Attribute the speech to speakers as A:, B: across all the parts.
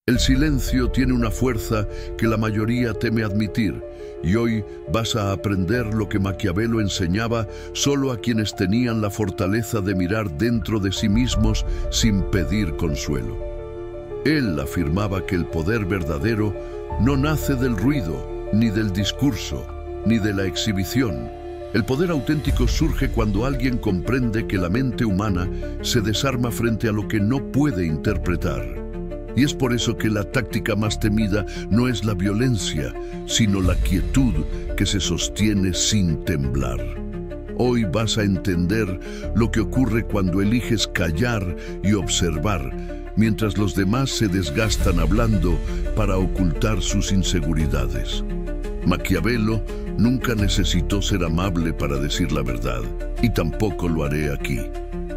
A: El silencio tiene una fuerza que la mayoría teme admitir, y hoy vas a aprender lo que Maquiavelo enseñaba solo a quienes tenían la fortaleza de mirar dentro de sí mismos sin pedir consuelo. Él afirmaba que el poder verdadero no nace del ruido, ni del discurso, ni de la exhibición. El poder auténtico surge cuando alguien comprende que la mente humana se desarma frente a lo que no puede interpretar. Y es por eso que la táctica más temida no es la violencia, sino la quietud que se sostiene sin temblar. Hoy vas a entender lo que ocurre cuando eliges callar y observar, mientras los demás se desgastan hablando para ocultar sus inseguridades. Maquiavelo nunca necesitó ser amable para decir la verdad, y tampoco lo haré aquí.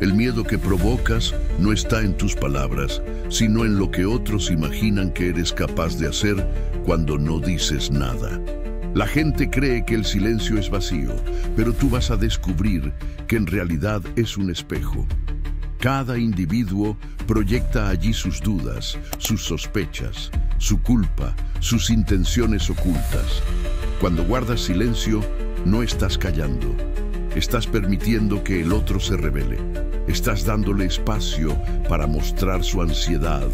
A: El miedo que provocas no está en tus palabras, sino en lo que otros imaginan que eres capaz de hacer cuando no dices nada. La gente cree que el silencio es vacío, pero tú vas a descubrir que en realidad es un espejo. Cada individuo proyecta allí sus dudas, sus sospechas, su culpa, sus intenciones ocultas. Cuando guardas silencio, no estás callando. Estás permitiendo que el otro se revele. Estás dándole espacio para mostrar su ansiedad,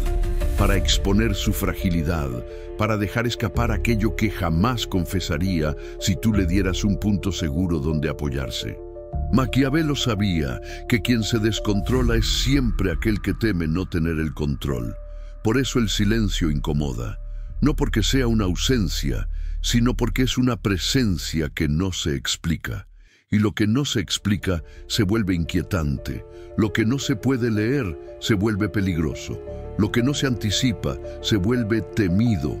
A: para exponer su fragilidad, para dejar escapar aquello que jamás confesaría si tú le dieras un punto seguro donde apoyarse. Maquiavelo sabía que quien se descontrola es siempre aquel que teme no tener el control. Por eso el silencio incomoda, no porque sea una ausencia, sino porque es una presencia que no se explica. Y lo que no se explica se vuelve inquietante. Lo que no se puede leer se vuelve peligroso. Lo que no se anticipa se vuelve temido.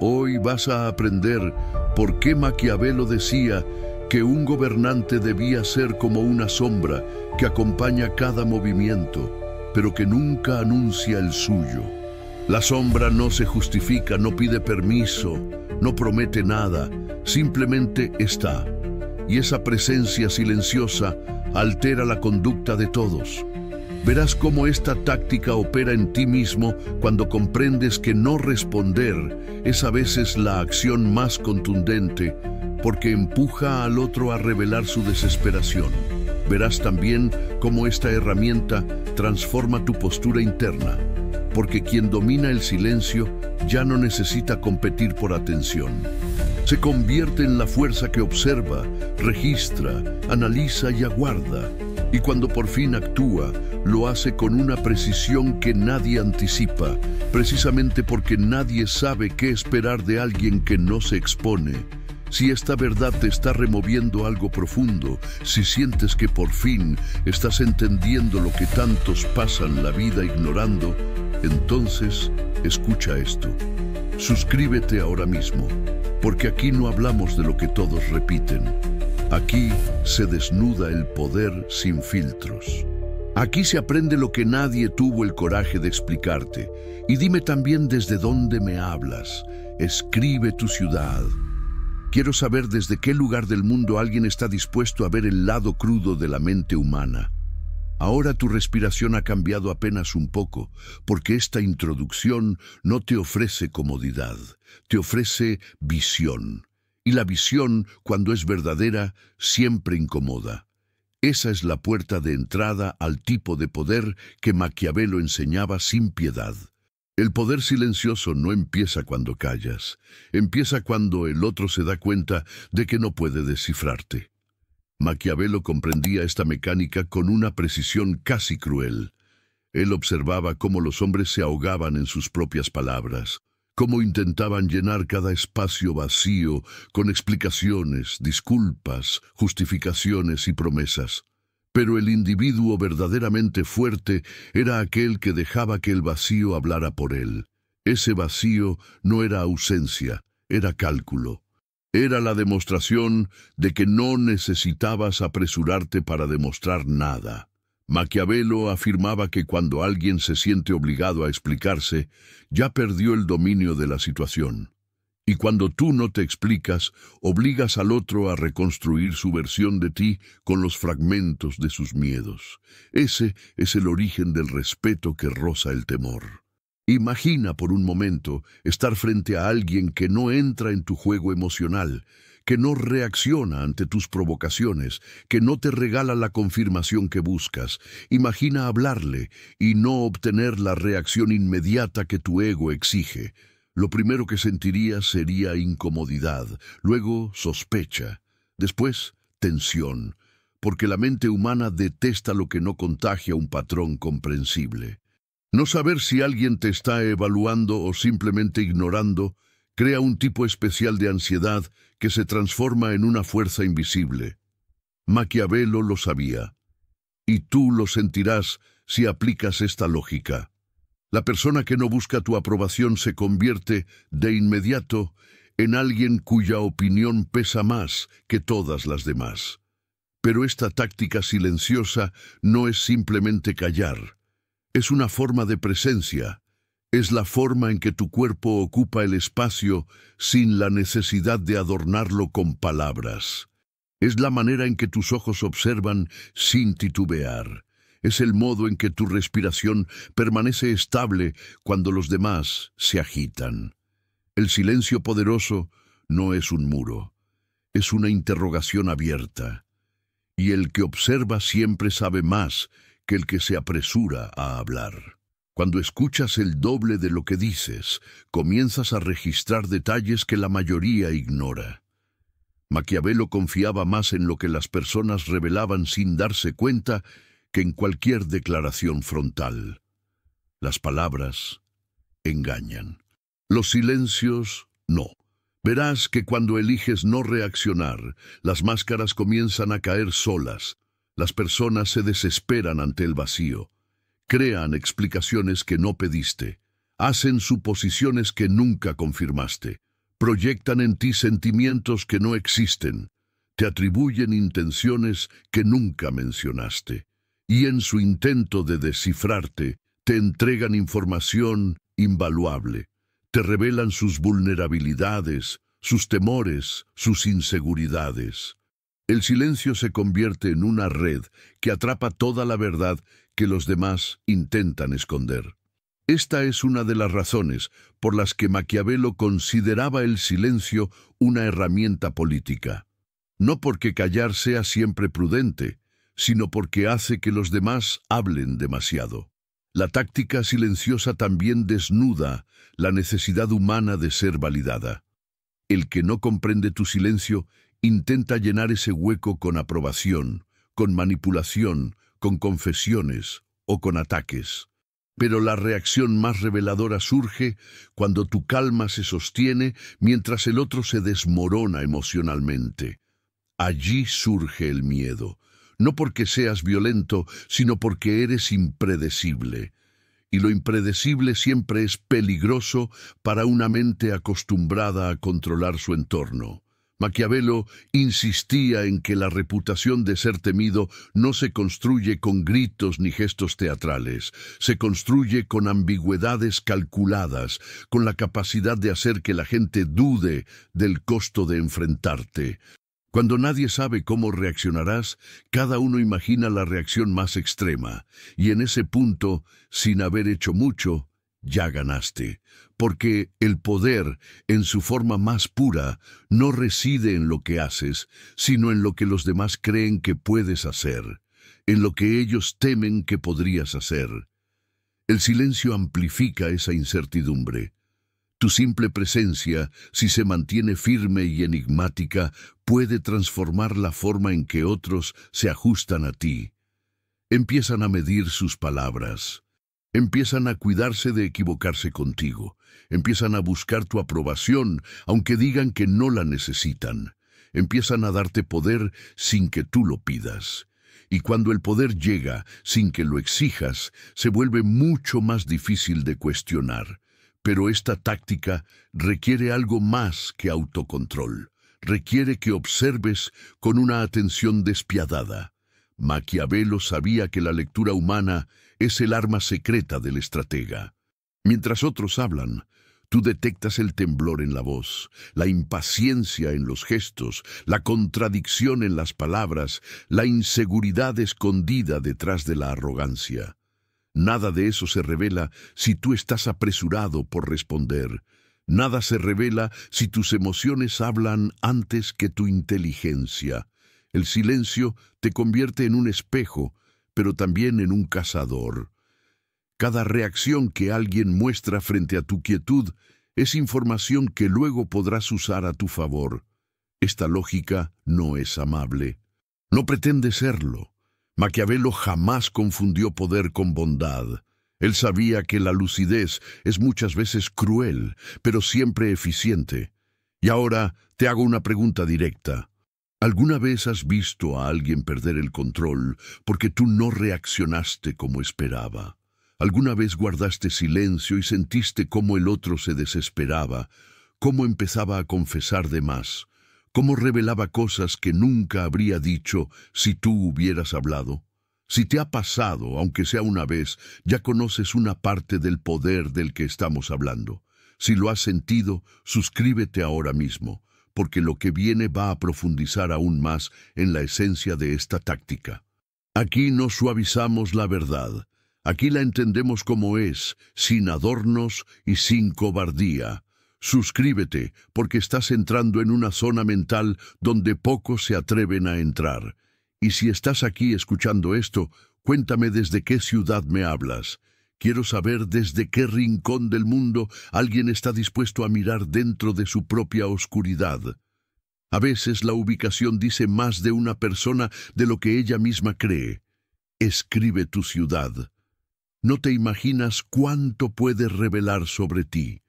A: Hoy vas a aprender por qué Maquiavelo decía que un gobernante debía ser como una sombra que acompaña cada movimiento, pero que nunca anuncia el suyo. La sombra no se justifica, no pide permiso, no promete nada, simplemente está. Y esa presencia silenciosa altera la conducta de todos. Verás cómo esta táctica opera en ti mismo cuando comprendes que no responder es a veces la acción más contundente, porque empuja al otro a revelar su desesperación. Verás también cómo esta herramienta transforma tu postura interna, porque quien domina el silencio ya no necesita competir por atención. Se convierte en la fuerza que observa, registra, analiza y aguarda. Y cuando por fin actúa, lo hace con una precisión que nadie anticipa, precisamente porque nadie sabe qué esperar de alguien que no se expone. Si esta verdad te está removiendo algo profundo, si sientes que por fin estás entendiendo lo que tantos pasan la vida ignorando, entonces escucha esto. Suscríbete ahora mismo, porque aquí no hablamos de lo que todos repiten. Aquí se desnuda el poder sin filtros. Aquí se aprende lo que nadie tuvo el coraje de explicarte. Y dime también desde dónde me hablas. Escribe tu ciudad. Quiero saber desde qué lugar del mundo alguien está dispuesto a ver el lado crudo de la mente humana. Ahora tu respiración ha cambiado apenas un poco, porque esta introducción no te ofrece comodidad, te ofrece visión. Y la visión, cuando es verdadera, siempre incomoda. Esa es la puerta de entrada al tipo de poder que Maquiavelo enseñaba sin piedad. El poder silencioso no empieza cuando callas, empieza cuando el otro se da cuenta de que no puede descifrarte. Maquiavelo comprendía esta mecánica con una precisión casi cruel. Él observaba cómo los hombres se ahogaban en sus propias palabras, cómo intentaban llenar cada espacio vacío con explicaciones, disculpas, justificaciones y promesas. Pero el individuo verdaderamente fuerte era aquel que dejaba que el vacío hablara por él. Ese vacío no era ausencia, era cálculo. Era la demostración de que no necesitabas apresurarte para demostrar nada. Maquiavelo afirmaba que cuando alguien se siente obligado a explicarse, ya perdió el dominio de la situación. Y cuando tú no te explicas, obligas al otro a reconstruir su versión de ti con los fragmentos de sus miedos. Ese es el origen del respeto que roza el temor. Imagina por un momento estar frente a alguien que no entra en tu juego emocional, que no reacciona ante tus provocaciones, que no te regala la confirmación que buscas. Imagina hablarle y no obtener la reacción inmediata que tu ego exige. Lo primero que sentirías sería incomodidad, luego sospecha, después tensión, porque la mente humana detesta lo que no contagia un patrón comprensible. No saber si alguien te está evaluando o simplemente ignorando crea un tipo especial de ansiedad que se transforma en una fuerza invisible. Maquiavelo lo sabía, y tú lo sentirás si aplicas esta lógica. La persona que no busca tu aprobación se convierte, de inmediato, en alguien cuya opinión pesa más que todas las demás. Pero esta táctica silenciosa no es simplemente callar. Es una forma de presencia. Es la forma en que tu cuerpo ocupa el espacio sin la necesidad de adornarlo con palabras. Es la manera en que tus ojos observan sin titubear. Es el modo en que tu respiración permanece estable cuando los demás se agitan. El silencio poderoso no es un muro, es una interrogación abierta. Y el que observa siempre sabe más que el que se apresura a hablar. Cuando escuchas el doble de lo que dices, comienzas a registrar detalles que la mayoría ignora. Maquiavelo confiaba más en lo que las personas revelaban sin darse cuenta que en cualquier declaración frontal. Las palabras engañan. Los silencios, no. Verás que cuando eliges no reaccionar, las máscaras comienzan a caer solas. Las personas se desesperan ante el vacío. Crean explicaciones que no pediste. Hacen suposiciones que nunca confirmaste. Proyectan en ti sentimientos que no existen. Te atribuyen intenciones que nunca mencionaste. Y en su intento de descifrarte, te entregan información invaluable. Te revelan sus vulnerabilidades, sus temores, sus inseguridades. El silencio se convierte en una red que atrapa toda la verdad que los demás intentan esconder. Esta es una de las razones por las que Maquiavelo consideraba el silencio una herramienta política. No porque callar sea siempre prudente, sino porque hace que los demás hablen demasiado. La táctica silenciosa también desnuda la necesidad humana de ser validada. El que no comprende tu silencio intenta llenar ese hueco con aprobación, con manipulación, con confesiones o con ataques. Pero la reacción más reveladora surge cuando tu calma se sostiene mientras el otro se desmorona emocionalmente. Allí surge el miedo, no porque seas violento, sino porque eres impredecible. Y lo impredecible siempre es peligroso para una mente acostumbrada a controlar su entorno. Maquiavelo insistía en que la reputación de ser temido no se construye con gritos ni gestos teatrales, se construye con ambigüedades calculadas, con la capacidad de hacer que la gente dude del costo de enfrentarte. Cuando nadie sabe cómo reaccionarás, cada uno imagina la reacción más extrema, y en ese punto, sin haber hecho mucho, ya ganaste, porque el poder, en su forma más pura, no reside en lo que haces, sino en lo que los demás creen que puedes hacer, en lo que ellos temen que podrías hacer. El silencio amplifica esa incertidumbre. Tu simple presencia, si se mantiene firme y enigmática, puede transformar la forma en que otros se ajustan a ti. Empiezan a medir sus palabras. Empiezan a cuidarse de equivocarse contigo. Empiezan a buscar tu aprobación, aunque digan que no la necesitan. Empiezan a darte poder sin que tú lo pidas. Y cuando el poder llega sin que lo exijas, se vuelve mucho más difícil de cuestionar. Pero esta táctica requiere algo más que autocontrol. Requiere que observes con una atención despiadada. Maquiavelo sabía que la lectura humana es el arma secreta del estratega. Mientras otros hablan, tú detectas el temblor en la voz, la impaciencia en los gestos, la contradicción en las palabras, la inseguridad escondida detrás de la arrogancia. Nada de eso se revela si tú estás apresurado por responder. Nada se revela si tus emociones hablan antes que tu inteligencia. El silencio te convierte en un espejo, pero también en un cazador. Cada reacción que alguien muestra frente a tu quietud es información que luego podrás usar a tu favor. Esta lógica no es amable. No pretende serlo. Maquiavelo jamás confundió poder con bondad. Él sabía que la lucidez es muchas veces cruel, pero siempre eficiente. Y ahora te hago una pregunta directa. ¿Alguna vez has visto a alguien perder el control porque tú no reaccionaste como esperaba? ¿Alguna vez guardaste silencio y sentiste cómo el otro se desesperaba, cómo empezaba a confesar de más, cómo revelaba cosas que nunca habría dicho si tú hubieras hablado? Si te ha pasado, aunque sea una vez, ya conoces una parte del poder del que estamos hablando. Si lo has sentido, suscríbete ahora mismo, porque lo que viene va a profundizar aún más en la esencia de esta táctica. Aquí no suavizamos la verdad. Aquí la entendemos como es, sin adornos y sin cobardía. Suscríbete, porque estás entrando en una zona mental donde pocos se atreven a entrar. Y si estás aquí escuchando esto, cuéntame desde qué ciudad me hablas. Quiero saber desde qué rincón del mundo alguien está dispuesto a mirar dentro de su propia oscuridad. A veces la ubicación dice más de una persona de lo que ella misma cree. Escribe tu ciudad. No te imaginas cuánto puede revelar sobre ti.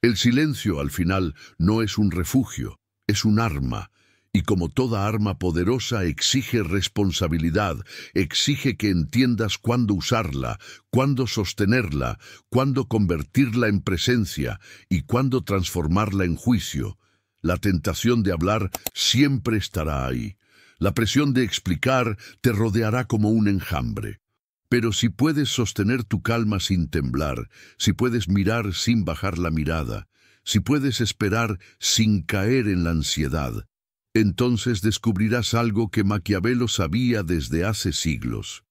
A: El silencio, al final, no es un refugio, es un arma. Y como toda arma poderosa exige responsabilidad, exige que entiendas cuándo usarla, cuándo sostenerla, cuándo convertirla en presencia y cuándo transformarla en juicio. La tentación de hablar siempre estará ahí. La presión de explicar te rodeará como un enjambre. Pero si puedes sostener tu calma sin temblar, si puedes mirar sin bajar la mirada, si puedes esperar sin caer en la ansiedad, entonces descubrirás algo que Maquiavelo sabía desde hace siglos,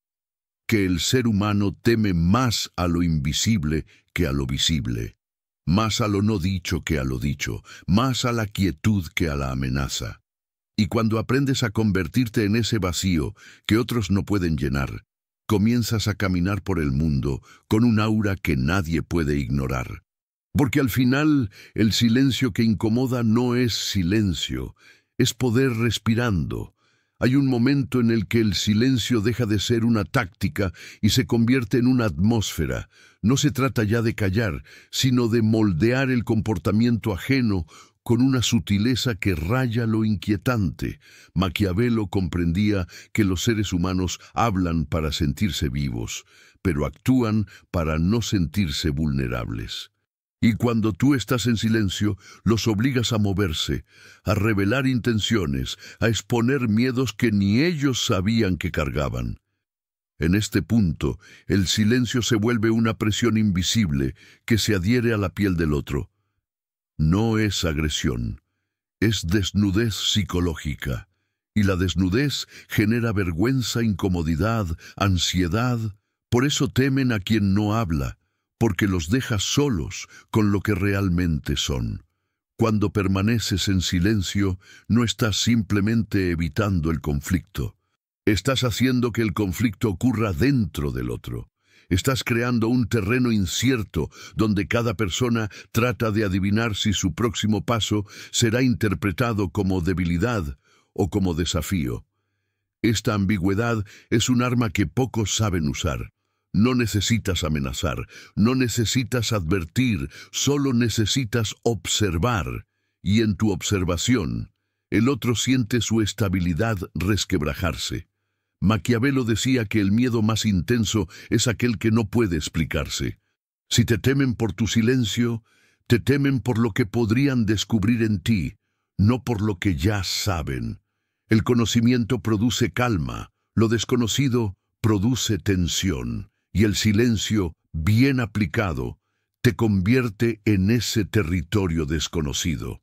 A: que el ser humano teme más a lo invisible que a lo visible, más a lo no dicho que a lo dicho, más a la quietud que a la amenaza. Y cuando aprendes a convertirte en ese vacío que otros no pueden llenar, comienzas a caminar por el mundo con un aura que nadie puede ignorar. Porque al final, el silencio que incomoda no es silencio, es poder respirando. Hay un momento en el que el silencio deja de ser una táctica y se convierte en una atmósfera. No se trata ya de callar, sino de moldear el comportamiento ajeno con una sutileza que raya lo inquietante. Maquiavelo comprendía que los seres humanos hablan para sentirse vivos, pero actúan para no sentirse vulnerables. Y cuando tú estás en silencio, los obligas a moverse, a revelar intenciones, a exponer miedos que ni ellos sabían que cargaban. En este punto, el silencio se vuelve una presión invisible que se adhiere a la piel del otro. No es agresión, es desnudez psicológica. Y la desnudez genera vergüenza, incomodidad, ansiedad. Por eso temen a quien no habla, porque los deja solos con lo que realmente son. Cuando permaneces en silencio, no estás simplemente evitando el conflicto. Estás haciendo que el conflicto ocurra dentro del otro. Estás creando un terreno incierto donde cada persona trata de adivinar si su próximo paso será interpretado como debilidad o como desafío. Esta ambigüedad es un arma que pocos saben usar. No necesitas amenazar, no necesitas advertir, solo necesitas observar. Y en tu observación, el otro siente su estabilidad resquebrajarse. Maquiavelo decía que el miedo más intenso es aquel que no puede explicarse. Si te temen por tu silencio, te temen por lo que podrían descubrir en ti, no por lo que ya saben. El conocimiento produce calma, lo desconocido produce tensión. Y el silencio, bien aplicado, te convierte en ese territorio desconocido.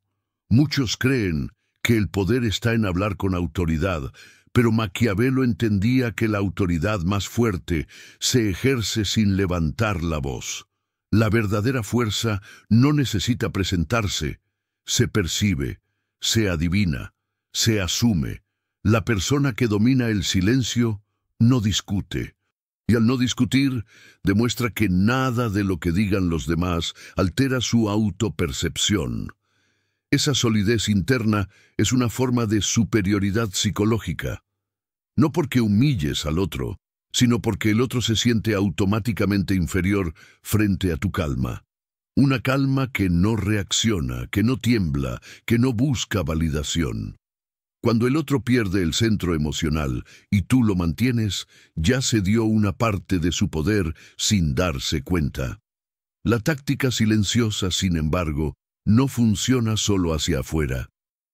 A: Muchos creen que el poder está en hablar con autoridad, Pero Maquiavelo entendía que la autoridad más fuerte se ejerce sin levantar la voz. La verdadera fuerza no necesita presentarse, se percibe, se adivina, se asume. La persona que domina el silencio no discute. Y al no discutir, demuestra que nada de lo que digan los demás altera su autopercepción. Esa solidez interna es una forma de superioridad psicológica. No porque humilles al otro, sino porque el otro se siente automáticamente inferior frente a tu calma. Una calma que no reacciona, que no tiembla, que no busca validación. Cuando el otro pierde el centro emocional y tú lo mantienes, ya se dio una parte de su poder sin darse cuenta. La táctica silenciosa, sin embargo, no funciona solo hacia afuera.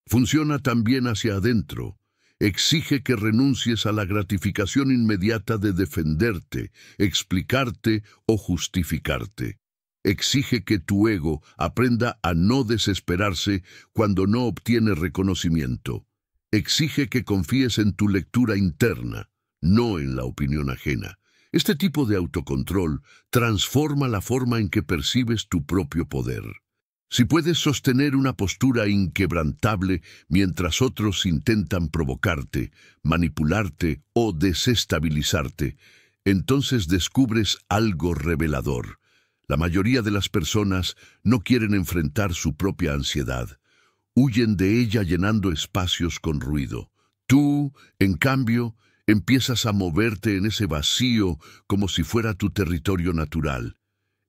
A: Funciona también hacia adentro. Exige que renuncies a la gratificación inmediata de defenderte, explicarte o justificarte. Exige que tu ego aprenda a no desesperarse cuando no obtiene reconocimiento. Exige que confíes en tu lectura interna, no en la opinión ajena. Este tipo de autocontrol transforma la forma en que percibes tu propio poder. Si puedes sostener una postura inquebrantable mientras otros intentan provocarte, manipularte o desestabilizarte, entonces descubres algo revelador. La mayoría de las personas no quieren enfrentar su propia ansiedad. Huyen de ella llenando espacios con ruido. Tú, en cambio, empiezas a moverte en ese vacío como si fuera tu territorio natural.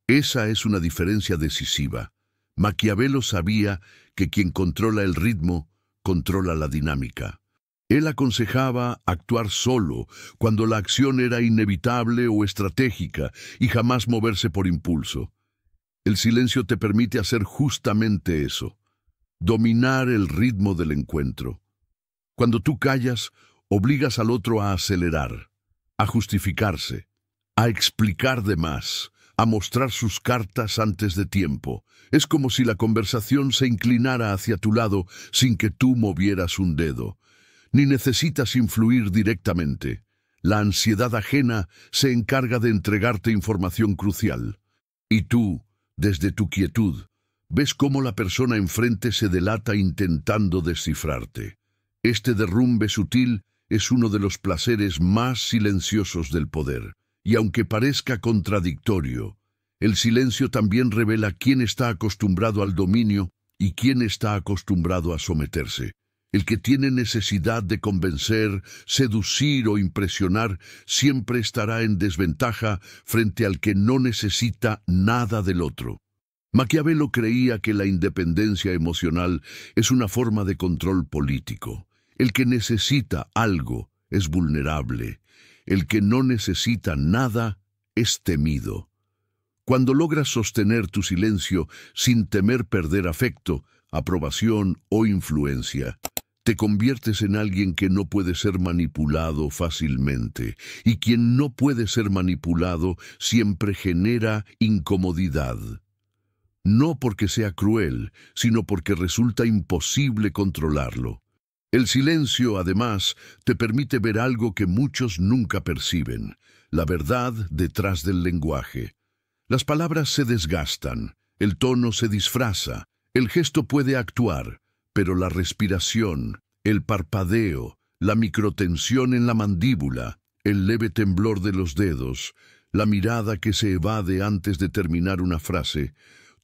A: Esa es una diferencia decisiva. Maquiavelo sabía que quien controla el ritmo, controla la dinámica. Él aconsejaba actuar solo cuando la acción era inevitable o estratégica y jamás moverse por impulso. El silencio te permite hacer justamente eso. Dominar el ritmo del encuentro. Cuando tú callas, obligas al otro a acelerar, a justificarse, a explicar de más, a mostrar sus cartas antes de tiempo. Es como si la conversación se inclinara hacia tu lado sin que tú movieras un dedo. Ni necesitas influir directamente. La ansiedad ajena se encarga de entregarte información crucial. Y tú, desde tu quietud, ves cómo la persona enfrente se delata intentando descifrarte. Este derrumbe sutil es uno de los placeres más silenciosos del poder. Y aunque parezca contradictorio, el silencio también revela quién está acostumbrado al dominio y quién está acostumbrado a someterse. El que tiene necesidad de convencer, seducir o impresionar siempre estará en desventaja frente al que no necesita nada del otro. Maquiavelo creía que la independencia emocional es una forma de control político. El que necesita algo es vulnerable. El que no necesita nada es temido. Cuando logras sostener tu silencio sin temer perder afecto, aprobación o influencia, te conviertes en alguien que no puede ser manipulado fácilmente, y quien no puede ser manipulado siempre genera incomodidad. No porque sea cruel, sino porque resulta imposible controlarlo. El silencio, además, te permite ver algo que muchos nunca perciben: la verdad detrás del lenguaje. Las palabras se desgastan, el tono se disfraza, el gesto puede actuar, pero la respiración, el parpadeo, la microtensión en la mandíbula, el leve temblor de los dedos, la mirada que se evade antes de terminar una frase,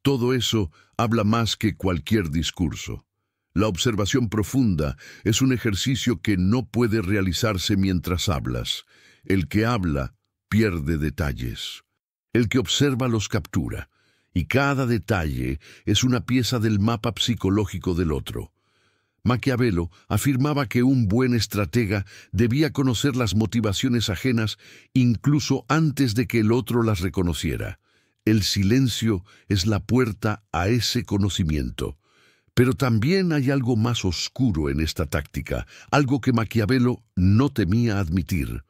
A: todo eso habla más que cualquier discurso. La observación profunda es un ejercicio que no puede realizarse mientras hablas. El que habla pierde detalles. El que observa los captura, y cada detalle es una pieza del mapa psicológico del otro. Maquiavelo afirmaba que un buen estratega debía conocer las motivaciones ajenas incluso antes de que el otro las reconociera. El silencio es la puerta a ese conocimiento. Pero también hay algo más oscuro en esta táctica, algo que Maquiavelo no temía admitir.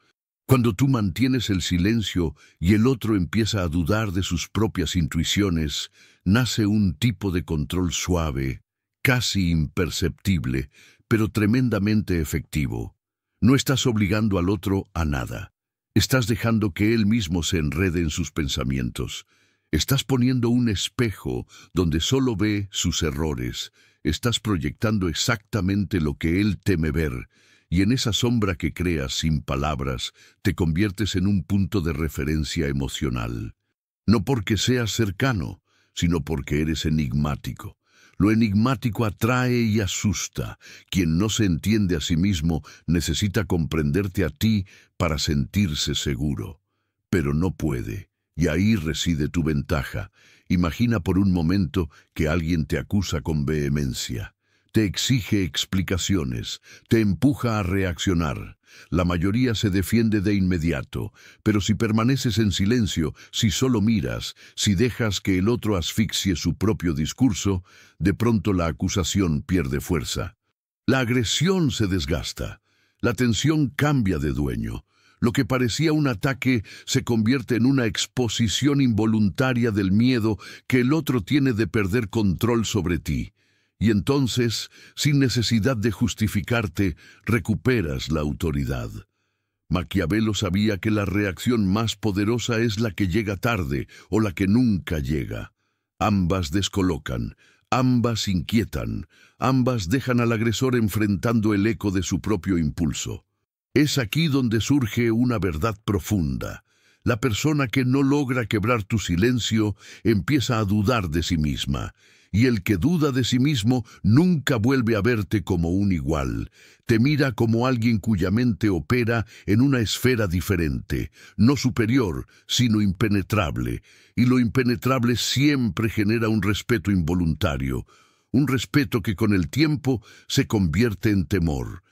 A: Cuando tú mantienes el silencio y el otro empieza a dudar de sus propias intuiciones, nace un tipo de control suave, casi imperceptible, pero tremendamente efectivo. No estás obligando al otro a nada. Estás dejando que él mismo se enrede en sus pensamientos. Estás poniendo un espejo donde solo ve sus errores. Estás proyectando exactamente lo que él teme ver. Y en esa sombra que creas sin palabras, te conviertes en un punto de referencia emocional. No porque seas cercano, sino porque eres enigmático. Lo enigmático atrae y asusta. Quien no se entiende a sí mismo necesita comprenderte a ti para sentirse seguro. Pero no puede, y ahí reside tu ventaja. Imagina por un momento que alguien te acusa con vehemencia. Te exige explicaciones, te empuja a reaccionar. La mayoría se defiende de inmediato, pero si permaneces en silencio, si solo miras, si dejas que el otro asfixie su propio discurso, de pronto la acusación pierde fuerza. La agresión se desgasta, la tensión cambia de dueño. Lo que parecía un ataque se convierte en una exposición involuntaria del miedo que el otro tiene de perder control sobre ti. Y entonces, sin necesidad de justificarte, recuperas la autoridad. Maquiavelo sabía que la reacción más poderosa es la que llega tarde o la que nunca llega. Ambas descolocan, ambas inquietan, ambas dejan al agresor enfrentando el eco de su propio impulso. Es aquí donde surge una verdad profunda. La persona que no logra quebrar tu silencio empieza a dudar de sí misma. Y el que duda de sí mismo nunca vuelve a verte como un igual. Te mira como alguien cuya mente opera en una esfera diferente, no superior, sino impenetrable. Y lo impenetrable siempre genera un respeto involuntario, un respeto que con el tiempo se convierte en temor.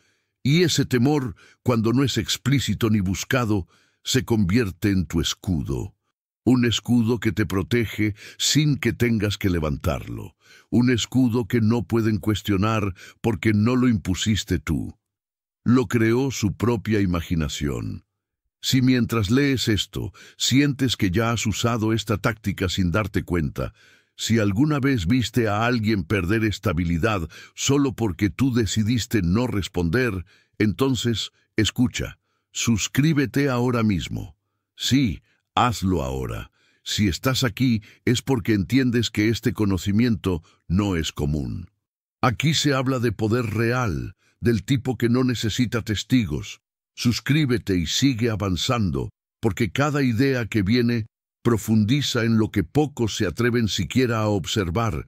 A: Y ese temor, cuando no es explícito ni buscado, se convierte en tu escudo. Un escudo que te protege sin que tengas que levantarlo. Un escudo que no pueden cuestionar porque no lo impusiste tú. Lo creó su propia imaginación. Si mientras lees esto, sientes que ya has usado esta táctica sin darte cuenta, si alguna vez viste a alguien perder estabilidad solo porque tú decidiste no responder, entonces, escucha, suscríbete ahora mismo. Sí, hazlo ahora. Si estás aquí es porque entiendes que este conocimiento no es común. Aquí se habla de poder real, del tipo que no necesita testigos. Suscríbete y sigue avanzando, porque cada idea que viene profundiza en lo que pocos se atreven siquiera a observar.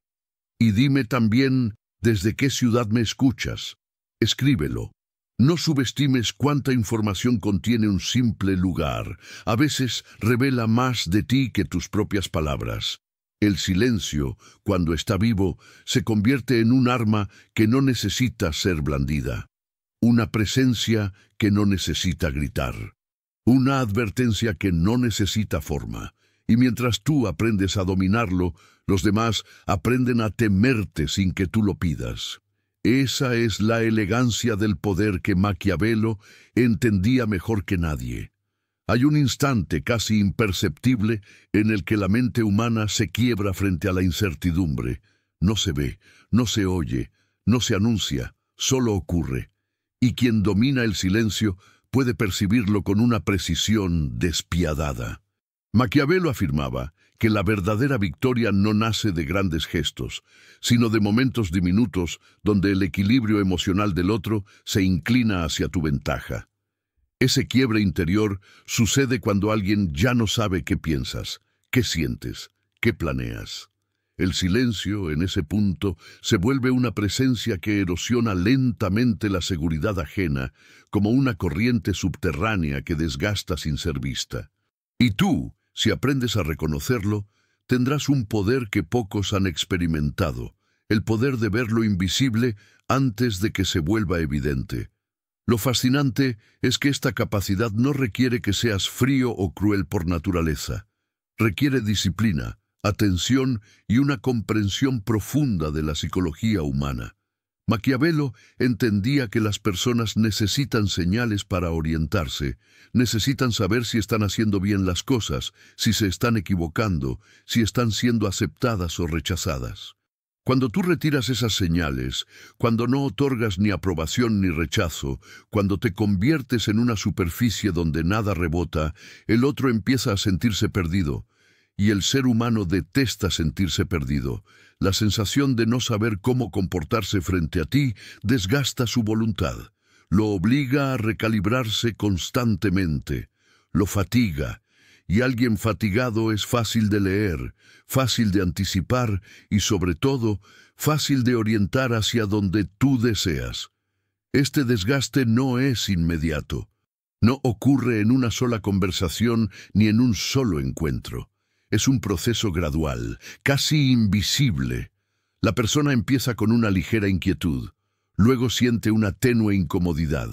A: Y dime también desde qué ciudad me escuchas. Escríbelo. No subestimes cuánta información contiene un simple lugar. A veces revela más de ti que tus propias palabras. El silencio, cuando está vivo, se convierte en un arma que no necesita ser blandida. Una presencia que no necesita gritar. Una advertencia que no necesita forma. Y mientras tú aprendes a dominarlo, los demás aprenden a temerte sin que tú lo pidas. Esa es la elegancia del poder que Maquiavelo entendía mejor que nadie. Hay un instante casi imperceptible en el que la mente humana se quiebra frente a la incertidumbre. No se ve, no se oye, no se anuncia, solo ocurre. Y quien domina el silencio puede percibirlo con una precisión despiadada. Maquiavelo afirmaba que la verdadera victoria no nace de grandes gestos, sino de momentos diminutos donde el equilibrio emocional del otro se inclina hacia tu ventaja. Ese quiebre interior sucede cuando alguien ya no sabe qué piensas, qué sientes, qué planeas. El silencio, en ese punto, se vuelve una presencia que erosiona lentamente la seguridad ajena, como una corriente subterránea que desgasta sin ser vista. Y tú, si aprendes a reconocerlo, tendrás un poder que pocos han experimentado, el poder de ver lo invisible antes de que se vuelva evidente. Lo fascinante es que esta capacidad no requiere que seas frío o cruel por naturaleza. Requiere disciplina, atención y una comprensión profunda de la psicología humana. Maquiavelo entendía que las personas necesitan señales para orientarse, necesitan saber si están haciendo bien las cosas, si se están equivocando, si están siendo aceptadas o rechazadas. Cuando tú retiras esas señales, cuando no otorgas ni aprobación ni rechazo, cuando te conviertes en una superficie donde nada rebota, el otro empieza a sentirse perdido. Y el ser humano detesta sentirse perdido. La sensación de no saber cómo comportarse frente a ti desgasta su voluntad. Lo obliga a recalibrarse constantemente. Lo fatiga. Y alguien fatigado es fácil de leer, fácil de anticipar y, sobre todo, fácil de orientar hacia donde tú deseas. Este desgaste no es inmediato. No ocurre en una sola conversación ni en un solo encuentro. Es un proceso gradual, casi invisible. La persona empieza con una ligera inquietud, luego siente una tenue incomodidad.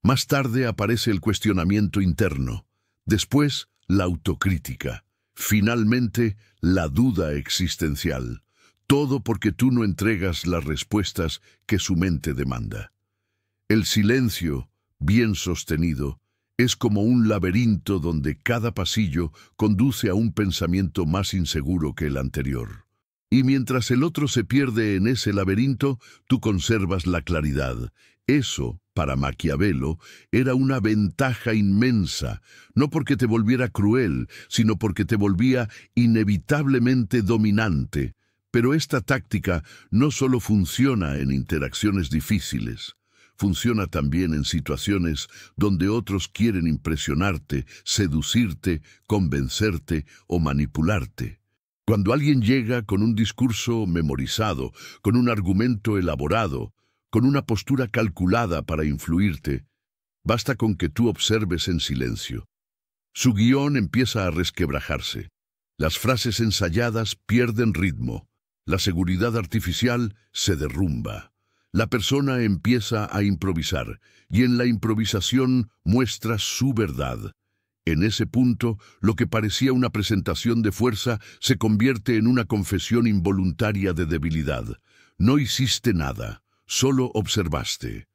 A: Más tarde aparece el cuestionamiento interno, después la autocrítica, finalmente la duda existencial. Todo porque tú no entregas las respuestas que su mente demanda. El silencio, bien sostenido, es como un laberinto donde cada pasillo conduce a un pensamiento más inseguro que el anterior. Y mientras el otro se pierde en ese laberinto, tú conservas la claridad. Eso, para Maquiavelo, era una ventaja inmensa, no porque te volviera cruel, sino porque te volvía inevitablemente dominante. Pero esta táctica no solo funciona en interacciones difíciles. Funciona también en situaciones donde otros quieren impresionarte, seducirte, convencerte o manipularte. Cuando alguien llega con un discurso memorizado, con un argumento elaborado, con una postura calculada para influirte, basta con que tú observes en silencio. Su guión empieza a resquebrajarse. Las frases ensayadas pierden ritmo. La seguridad artificial se derrumba. La persona empieza a improvisar, y en la improvisación muestra su verdad. En ese punto, lo que parecía una presentación de fuerza se convierte en una confesión involuntaria de debilidad. No hiciste nada, solo observaste.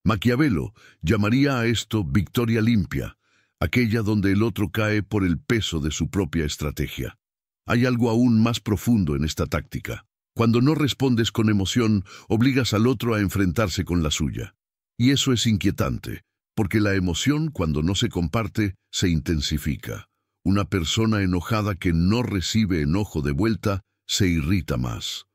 A: Maquiavelo llamaría a esto victoria limpia, aquella donde el otro cae por el peso de su propia estrategia. Hay algo aún más profundo en esta táctica. Cuando no respondes con emoción, obligas al otro a enfrentarse con la suya. Y eso es inquietante, porque la emoción, cuando no se comparte, se intensifica. Una persona enojada que no recibe enojo de vuelta, se irrita más.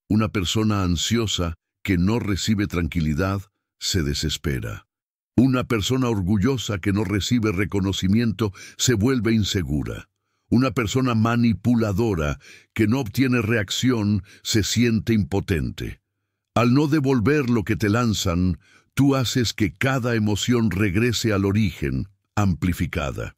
A: Una persona ansiosa que no recibe tranquilidad, se desespera. Una persona orgullosa que no recibe reconocimiento, se vuelve insegura. Una persona manipuladora que no obtiene reacción se siente impotente. Al no devolver lo que te lanzan, tú haces que cada emoción regrese al origen, amplificada.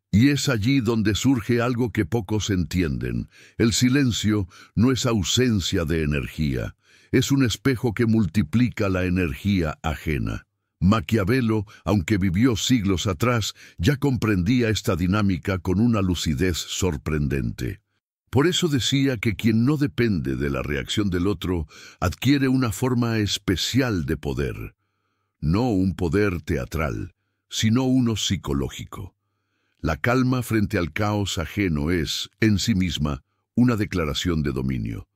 A: Y es allí donde surge algo que pocos entienden. El silencio no es ausencia de energía, es un espejo que multiplica la energía ajena. Maquiavelo, aunque vivió siglos atrás, ya comprendía esta dinámica con una lucidez sorprendente. Por eso decía que quien no depende de la reacción del otro adquiere una forma especial de poder. No un poder teatral, sino uno psicológico. La calma frente al caos ajeno es, en sí misma, una declaración de dominio.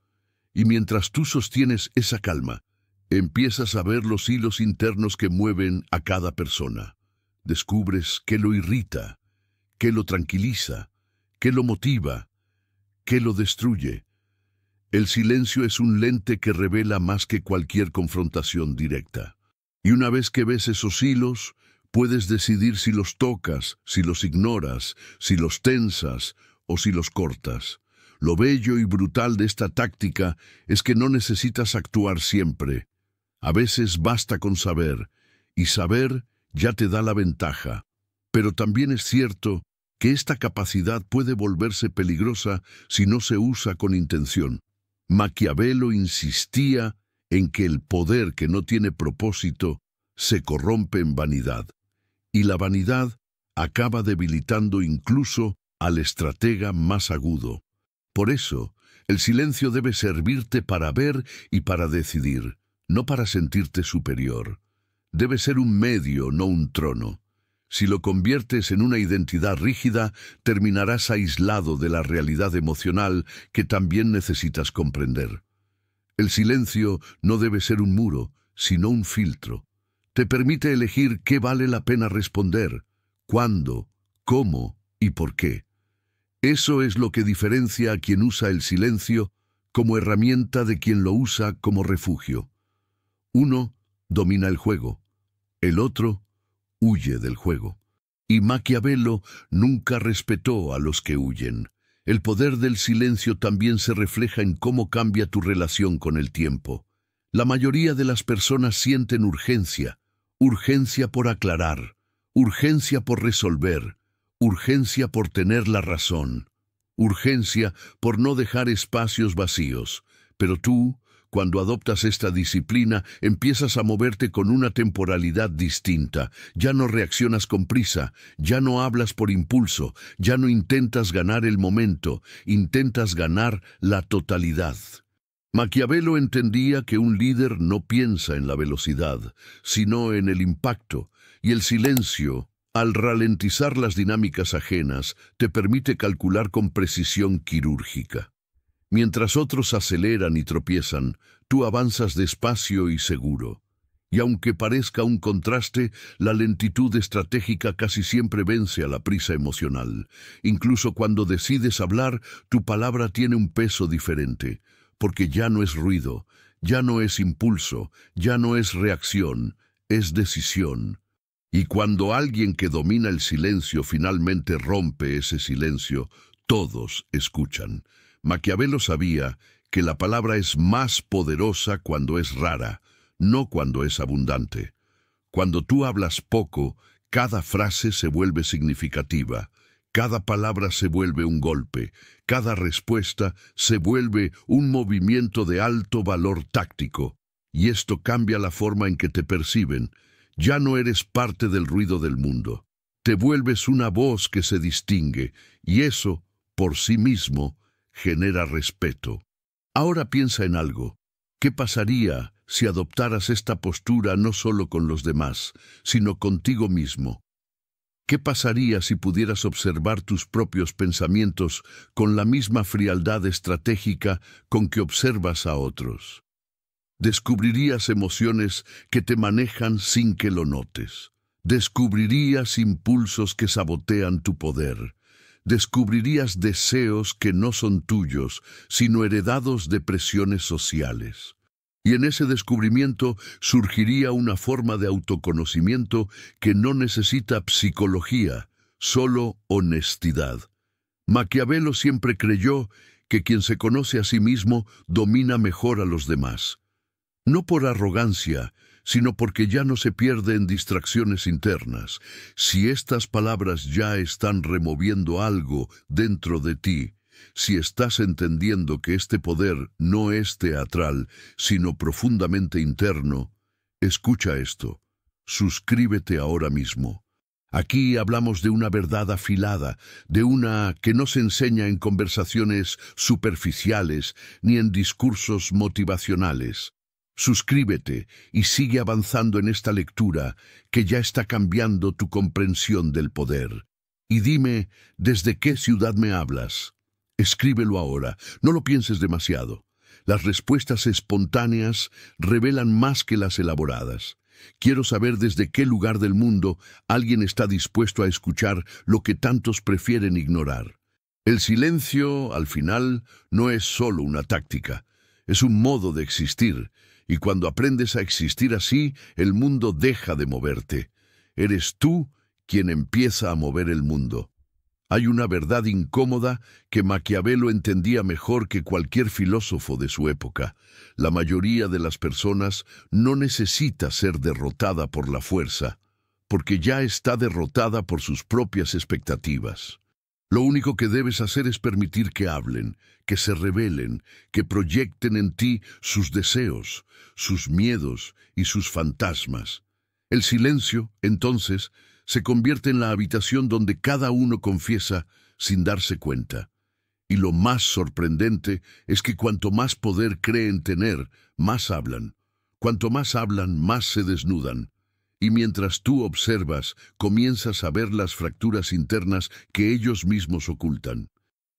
A: Y mientras tú sostienes esa calma, empiezas a ver los hilos internos que mueven a cada persona. Descubres qué lo irrita, qué lo tranquiliza, qué lo motiva, qué lo destruye. El silencio es un lente que revela más que cualquier confrontación directa. Y una vez que ves esos hilos, puedes decidir si los tocas, si los ignoras, si los tensas o si los cortas. Lo bello y brutal de esta táctica es que no necesitas actuar siempre. A veces basta con saber, y saber ya te da la ventaja. Pero también es cierto que esta capacidad puede volverse peligrosa si no se usa con intención. Maquiavelo insistía en que el poder que no tiene propósito se corrompe en vanidad, y la vanidad acaba debilitando incluso al estratega más agudo. Por eso, el silencio debe servirte para ver y para decidir, no para sentirte superior. Debe ser un medio, no un trono. Si lo conviertes en una identidad rígida, terminarás aislado de la realidad emocional que también necesitas comprender. El silencio no debe ser un muro, sino un filtro. Te permite elegir qué vale la pena responder, cuándo, cómo y por qué. Eso es lo que diferencia a quien usa el silencio como herramienta de quien lo usa como refugio. Uno domina el juego, el otro huye del juego. Y Maquiavelo nunca respetó a los que huyen. El poder del silencio también se refleja en cómo cambia tu relación con el tiempo. La mayoría de las personas sienten urgencia, urgencia por aclarar, urgencia por resolver, urgencia por tener la razón, urgencia por no dejar espacios vacíos. Pero tú, cuando adoptas esta disciplina, empiezas a moverte con una temporalidad distinta. Ya no reaccionas con prisa, ya no hablas por impulso, ya no intentas ganar el momento, intentas ganar la totalidad. Maquiavelo entendía que un líder no piensa en la velocidad, sino en el impacto, y el silencio, al ralentizar las dinámicas ajenas, te permite calcular con precisión quirúrgica. Mientras otros aceleran y tropiezan, tú avanzas despacio y seguro. Y aunque parezca un contraste, la lentitud estratégica casi siempre vence a la prisa emocional. Incluso cuando decides hablar, tu palabra tiene un peso diferente, porque ya no es ruido, ya no es impulso, ya no es reacción, es decisión. Y cuando alguien que domina el silencio finalmente rompe ese silencio, todos escuchan. Maquiavelo sabía que la palabra es más poderosa cuando es rara, no cuando es abundante. Cuando tú hablas poco, cada frase se vuelve significativa, cada palabra se vuelve un golpe, cada respuesta se vuelve un movimiento de alto valor táctico, y esto cambia la forma en que te perciben. Ya no eres parte del ruido del mundo. Te vuelves una voz que se distingue, y eso, por sí mismo, genera respeto. Ahora piensa en algo. ¿Qué pasaría si adoptaras esta postura no solo con los demás, sino contigo mismo? ¿Qué pasaría si pudieras observar tus propios pensamientos con la misma frialdad estratégica con que observas a otros? Descubrirías emociones que te manejan sin que lo notes. Descubrirías impulsos que sabotean tu poder. Descubrirías deseos que no son tuyos, sino heredados de presiones sociales. Y en ese descubrimiento surgiría una forma de autoconocimiento que no necesita psicología, solo honestidad. Maquiavelo siempre creyó que quien se conoce a sí mismo domina mejor a los demás. No por arrogancia, sino porque ya no se pierde en distracciones internas. Si estas palabras ya están removiendo algo dentro de ti, si estás entendiendo que este poder no es teatral, sino profundamente interno, escucha esto. Suscríbete ahora mismo. Aquí hablamos de una verdad afilada, de una que no se enseña en conversaciones superficiales ni en discursos motivacionales. Suscríbete y sigue avanzando en esta lectura que ya está cambiando tu comprensión del poder. Y dime, ¿desde qué ciudad me hablas? Escríbelo ahora, no lo pienses demasiado. Las respuestas espontáneas revelan más que las elaboradas. Quiero saber desde qué lugar del mundo alguien está dispuesto a escuchar lo que tantos prefieren ignorar. El silencio, al final, no es solo una táctica, es un modo de existir. Y cuando aprendes a existir así, el mundo deja de moverte. Eres tú quien empieza a mover el mundo. Hay una verdad incómoda que Maquiavelo entendía mejor que cualquier filósofo de su época. La mayoría de las personas no necesita ser derrotada por la fuerza, porque ya está derrotada por sus propias expectativas. Lo único que debes hacer es permitir que hablen, que se rebelen, que proyecten en ti sus deseos, sus miedos y sus fantasmas. El silencio, entonces, se convierte en la habitación donde cada uno confiesa sin darse cuenta. Y lo más sorprendente es que cuanto más poder creen tener, más hablan. Cuanto más hablan, más se desnudan. Y mientras tú observas, comienzas a ver las fracturas internas que ellos mismos ocultan.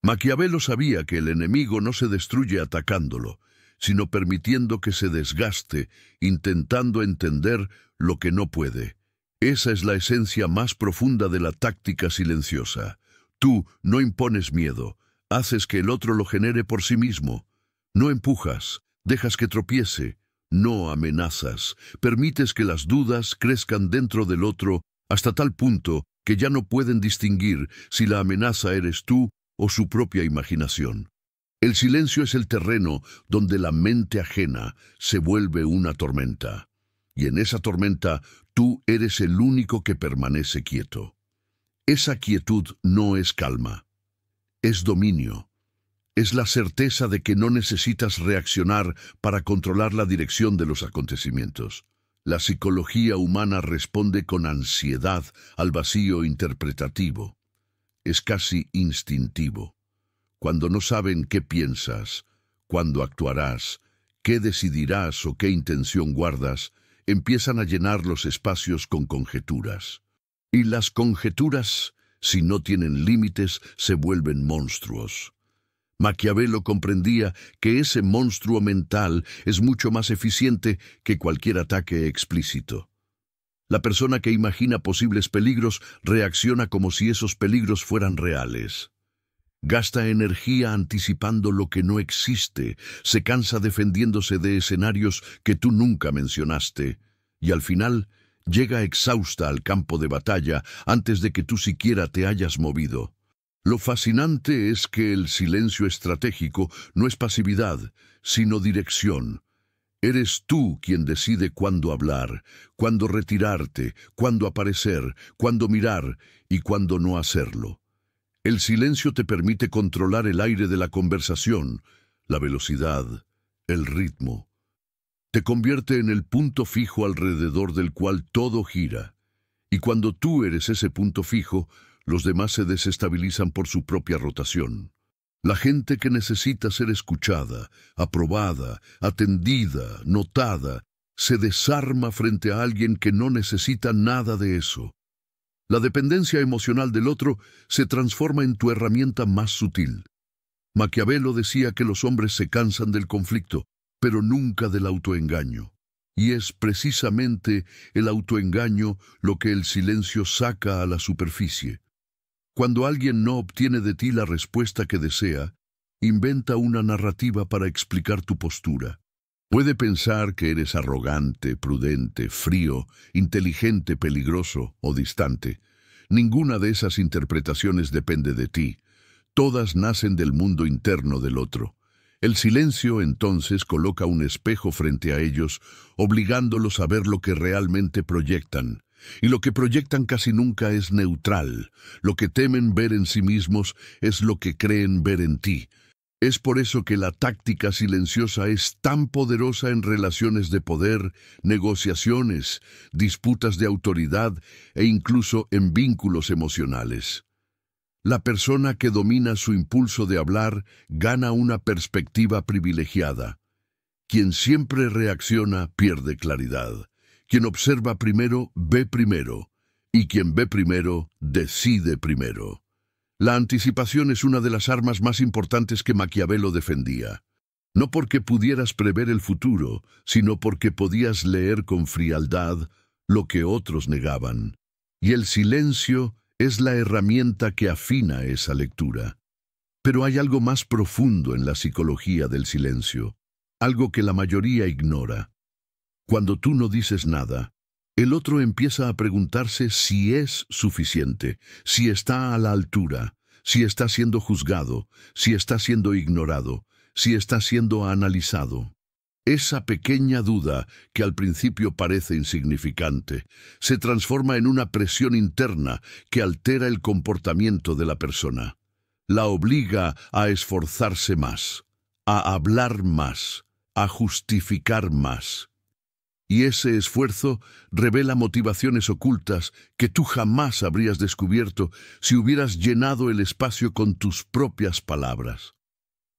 A: Maquiavelo sabía que el enemigo no se destruye atacándolo, sino permitiendo que se desgaste, intentando entender lo que no puede. Esa es la esencia más profunda de la táctica silenciosa. Tú no impones miedo, haces que el otro lo genere por sí mismo. No empujas, dejas que tropiece, no amenazas, permites que las dudas crezcan dentro del otro hasta tal punto que ya no pueden distinguir si la amenaza eres tú o su propia imaginación. El silencio es el terreno donde la mente ajena se vuelve una tormenta. Y en esa tormenta tú eres el único que permanece quieto. Esa quietud no es calma, es dominio. Es la certeza de que no necesitas reaccionar para controlar la dirección de los acontecimientos. La psicología humana responde con ansiedad al vacío interpretativo. Es casi instintivo. Cuando no saben qué piensas, cuándo actuarás, qué decidirás o qué intención guardas, empiezan a llenar los espacios con conjeturas. Y las conjeturas, si no tienen límites, se vuelven monstruos. Maquiavelo comprendía que ese monstruo mental es mucho más eficiente que cualquier ataque explícito. La persona que imagina posibles peligros reacciona como si esos peligros fueran reales. Gasta energía anticipando lo que no existe, se cansa defendiéndose de escenarios que tú nunca mencionaste, y al final llega exhausta al campo de batalla antes de que tú siquiera te hayas movido. Lo fascinante es que el silencio estratégico no es pasividad, sino dirección. Eres tú quien decide cuándo hablar, cuándo retirarte, cuándo aparecer, cuándo mirar y cuándo no hacerlo. El silencio te permite controlar el aire de la conversación, la velocidad, el ritmo. Te convierte en el punto fijo alrededor del cual todo gira. Y cuando tú eres ese punto fijo, los demás se desestabilizan por su propia rotación. La gente que necesita ser escuchada, aprobada, atendida, notada, se desarma frente a alguien que no necesita nada de eso. La dependencia emocional del otro se transforma en tu herramienta más sutil. Maquiavelo decía que los hombres se cansan del conflicto, pero nunca del autoengaño. Y es precisamente el autoengaño lo que el silencio saca a la superficie. Cuando alguien no obtiene de ti la respuesta que desea, inventa una narrativa para explicar tu postura. Puede pensar que eres arrogante, prudente, frío, inteligente, peligroso o distante. Ninguna de esas interpretaciones depende de ti. Todas nacen del mundo interno del otro. El silencio, entonces, coloca un espejo frente a ellos, obligándolos a ver lo que realmente proyectan. Y lo que proyectan casi nunca es neutral. Lo que temen ver en sí mismos es lo que creen ver en ti. Es por eso que la táctica silenciosa es tan poderosa en relaciones de poder, negociaciones, disputas de autoridad e incluso en vínculos emocionales. La persona que domina su impulso de hablar gana una perspectiva privilegiada. Quien siempre reacciona pierde claridad. Quien observa primero, ve primero. Y quien ve primero, decide primero. La anticipación es una de las armas más importantes que Maquiavelo defendía. No porque pudieras prever el futuro, sino porque podías leer con frialdad lo que otros negaban. Y el silencio es la herramienta que afina esa lectura. Pero hay algo más profundo en la psicología del silencio, algo que la mayoría ignora. Cuando tú no dices nada, el otro empieza a preguntarse si es suficiente, si está a la altura, si está siendo juzgado, si está siendo ignorado, si está siendo analizado. Esa pequeña duda, que al principio parece insignificante, se transforma en una presión interna que altera el comportamiento de la persona. La obliga a esforzarse más, a hablar más, a justificar más. Y ese esfuerzo revela motivaciones ocultas que tú jamás habrías descubierto si hubieras llenado el espacio con tus propias palabras.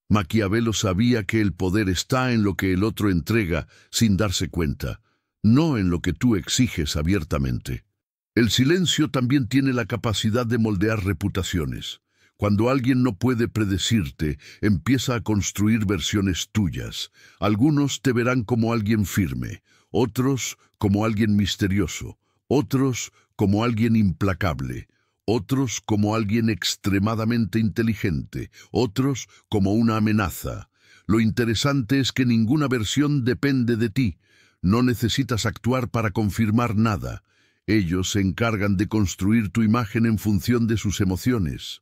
A: Maquiavelo sabía que el poder está en lo que el otro entrega sin darse cuenta, no en lo que tú exiges abiertamente. El silencio también tiene la capacidad de moldear reputaciones. Cuando alguien no puede predecirte, empieza a construir versiones tuyas. Algunos te verán como alguien firme, otros como alguien misterioso, otros como alguien implacable, otros como alguien extremadamente inteligente, otros como una amenaza. Lo interesante es que ninguna versión depende de ti. No necesitas actuar para confirmar nada. Ellos se encargan de construir tu imagen en función de sus emociones.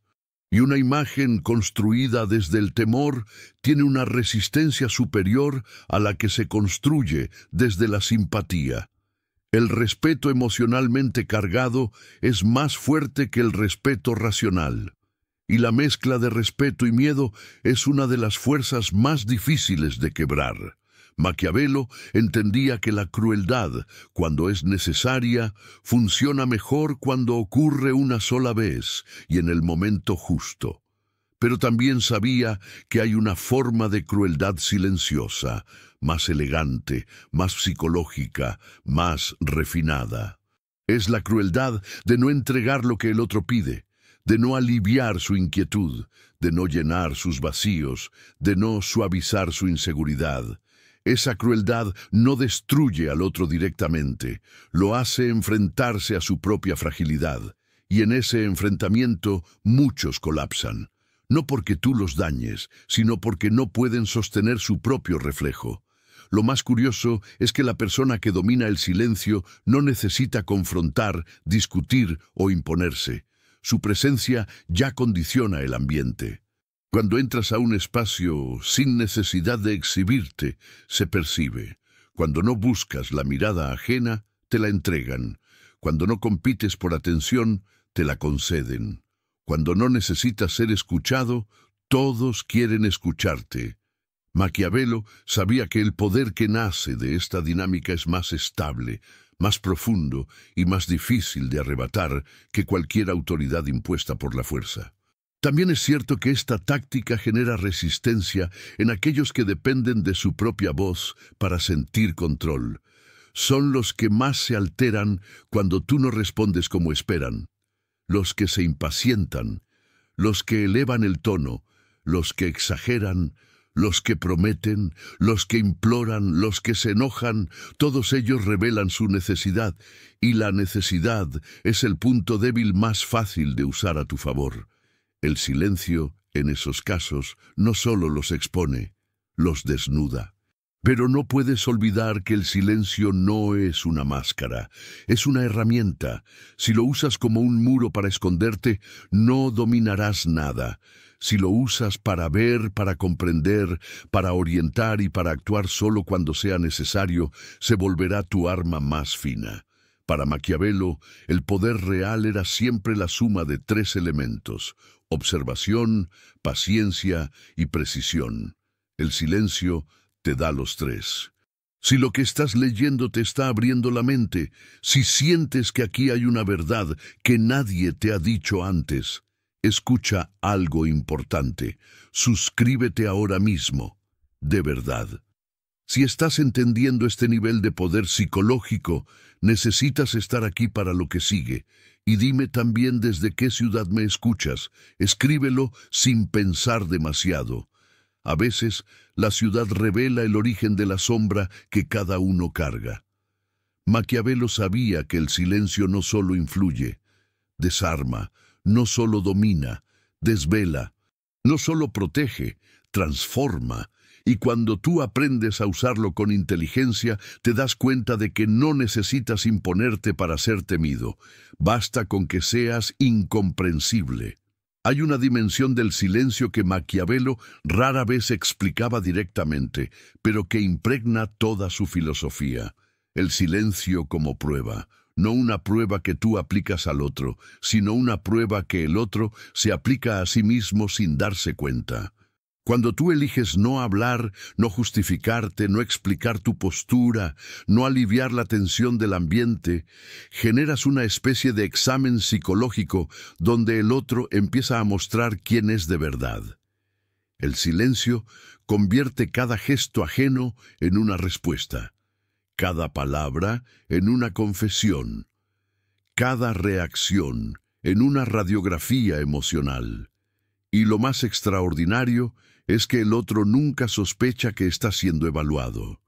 A: Y una imagen construida desde el temor tiene una resistencia superior a la que se construye desde la simpatía. El respeto emocionalmente cargado es más fuerte que el respeto racional. Y la mezcla de respeto y miedo es una de las fuerzas más difíciles de quebrar. Maquiavelo entendía que la crueldad, cuando es necesaria, funciona mejor cuando ocurre una sola vez y en el momento justo. Pero también sabía que hay una forma de crueldad silenciosa, más elegante, más psicológica, más refinada. Es la crueldad de no entregar lo que el otro pide, de no aliviar su inquietud, de no llenar sus vacíos, de no suavizar su inseguridad. Esa crueldad no destruye al otro directamente, lo hace enfrentarse a su propia fragilidad, y en ese enfrentamiento muchos colapsan. No porque tú los dañes, sino porque no pueden sostener su propio reflejo. Lo más curioso es que la persona que domina el silencio no necesita confrontar, discutir o imponerse. Su presencia ya condiciona el ambiente. Cuando entras a un espacio sin necesidad de exhibirte, se percibe. Cuando no buscas la mirada ajena, te la entregan. Cuando no compites por atención, te la conceden. Cuando no necesitas ser escuchado, todos quieren escucharte. Maquiavelo sabía que el poder que nace de esta dinámica es más estable, más profundo y más difícil de arrebatar que cualquier autoridad impuesta por la fuerza. También es cierto que esta táctica genera resistencia en aquellos que dependen de su propia voz para sentir control. Son los que más se alteran cuando tú no respondes como esperan. Los que se impacientan, los que elevan el tono, los que exageran, los que prometen, los que imploran, los que se enojan, todos ellos revelan su necesidad, y la necesidad es el punto débil más fácil de usar a tu favor. El silencio, en esos casos, no solo los expone, los desnuda. Pero no puedes olvidar que el silencio no es una máscara, es una herramienta. Si lo usas como un muro para esconderte, no dominarás nada. Si lo usas para ver, para comprender, para orientar y para actuar solo cuando sea necesario, se volverá tu arma más fina. Para Maquiavelo, el poder real era siempre la suma de 3 elementos: observación, paciencia y precisión. El silencio te da los 3. Si lo que estás leyendo te está abriendo la mente, si sientes que aquí hay una verdad que nadie te ha dicho antes, escucha algo importante. Suscríbete ahora mismo. De verdad. Si estás entendiendo este nivel de poder psicológico, necesitas estar aquí para lo que sigue. Y dime también desde qué ciudad me escuchas. Escríbelo sin pensar demasiado. A veces, la ciudad revela el origen de la sombra que cada uno carga. Maquiavelo sabía que el silencio no solo influye, desarma, no solo domina, desvela, no solo protege, transforma. Y cuando tú aprendes a usarlo con inteligencia, te das cuenta de que no necesitas imponerte para ser temido. Basta con que seas incomprensible. Hay una dimensión del silencio que Maquiavelo rara vez explicaba directamente, pero que impregna toda su filosofía. El silencio como prueba. No una prueba que tú aplicas al otro, sino una prueba que el otro se aplica a sí mismo sin darse cuenta. Cuando tú eliges no hablar, no justificarte, no explicar tu postura, no aliviar la tensión del ambiente, generas una especie de examen psicológico donde el otro empieza a mostrar quién es de verdad. El silencio convierte cada gesto ajeno en una respuesta, cada palabra en una confesión, cada reacción en una radiografía emocional. Y lo más extraordinario es que el otro nunca sospecha que está siendo evaluado.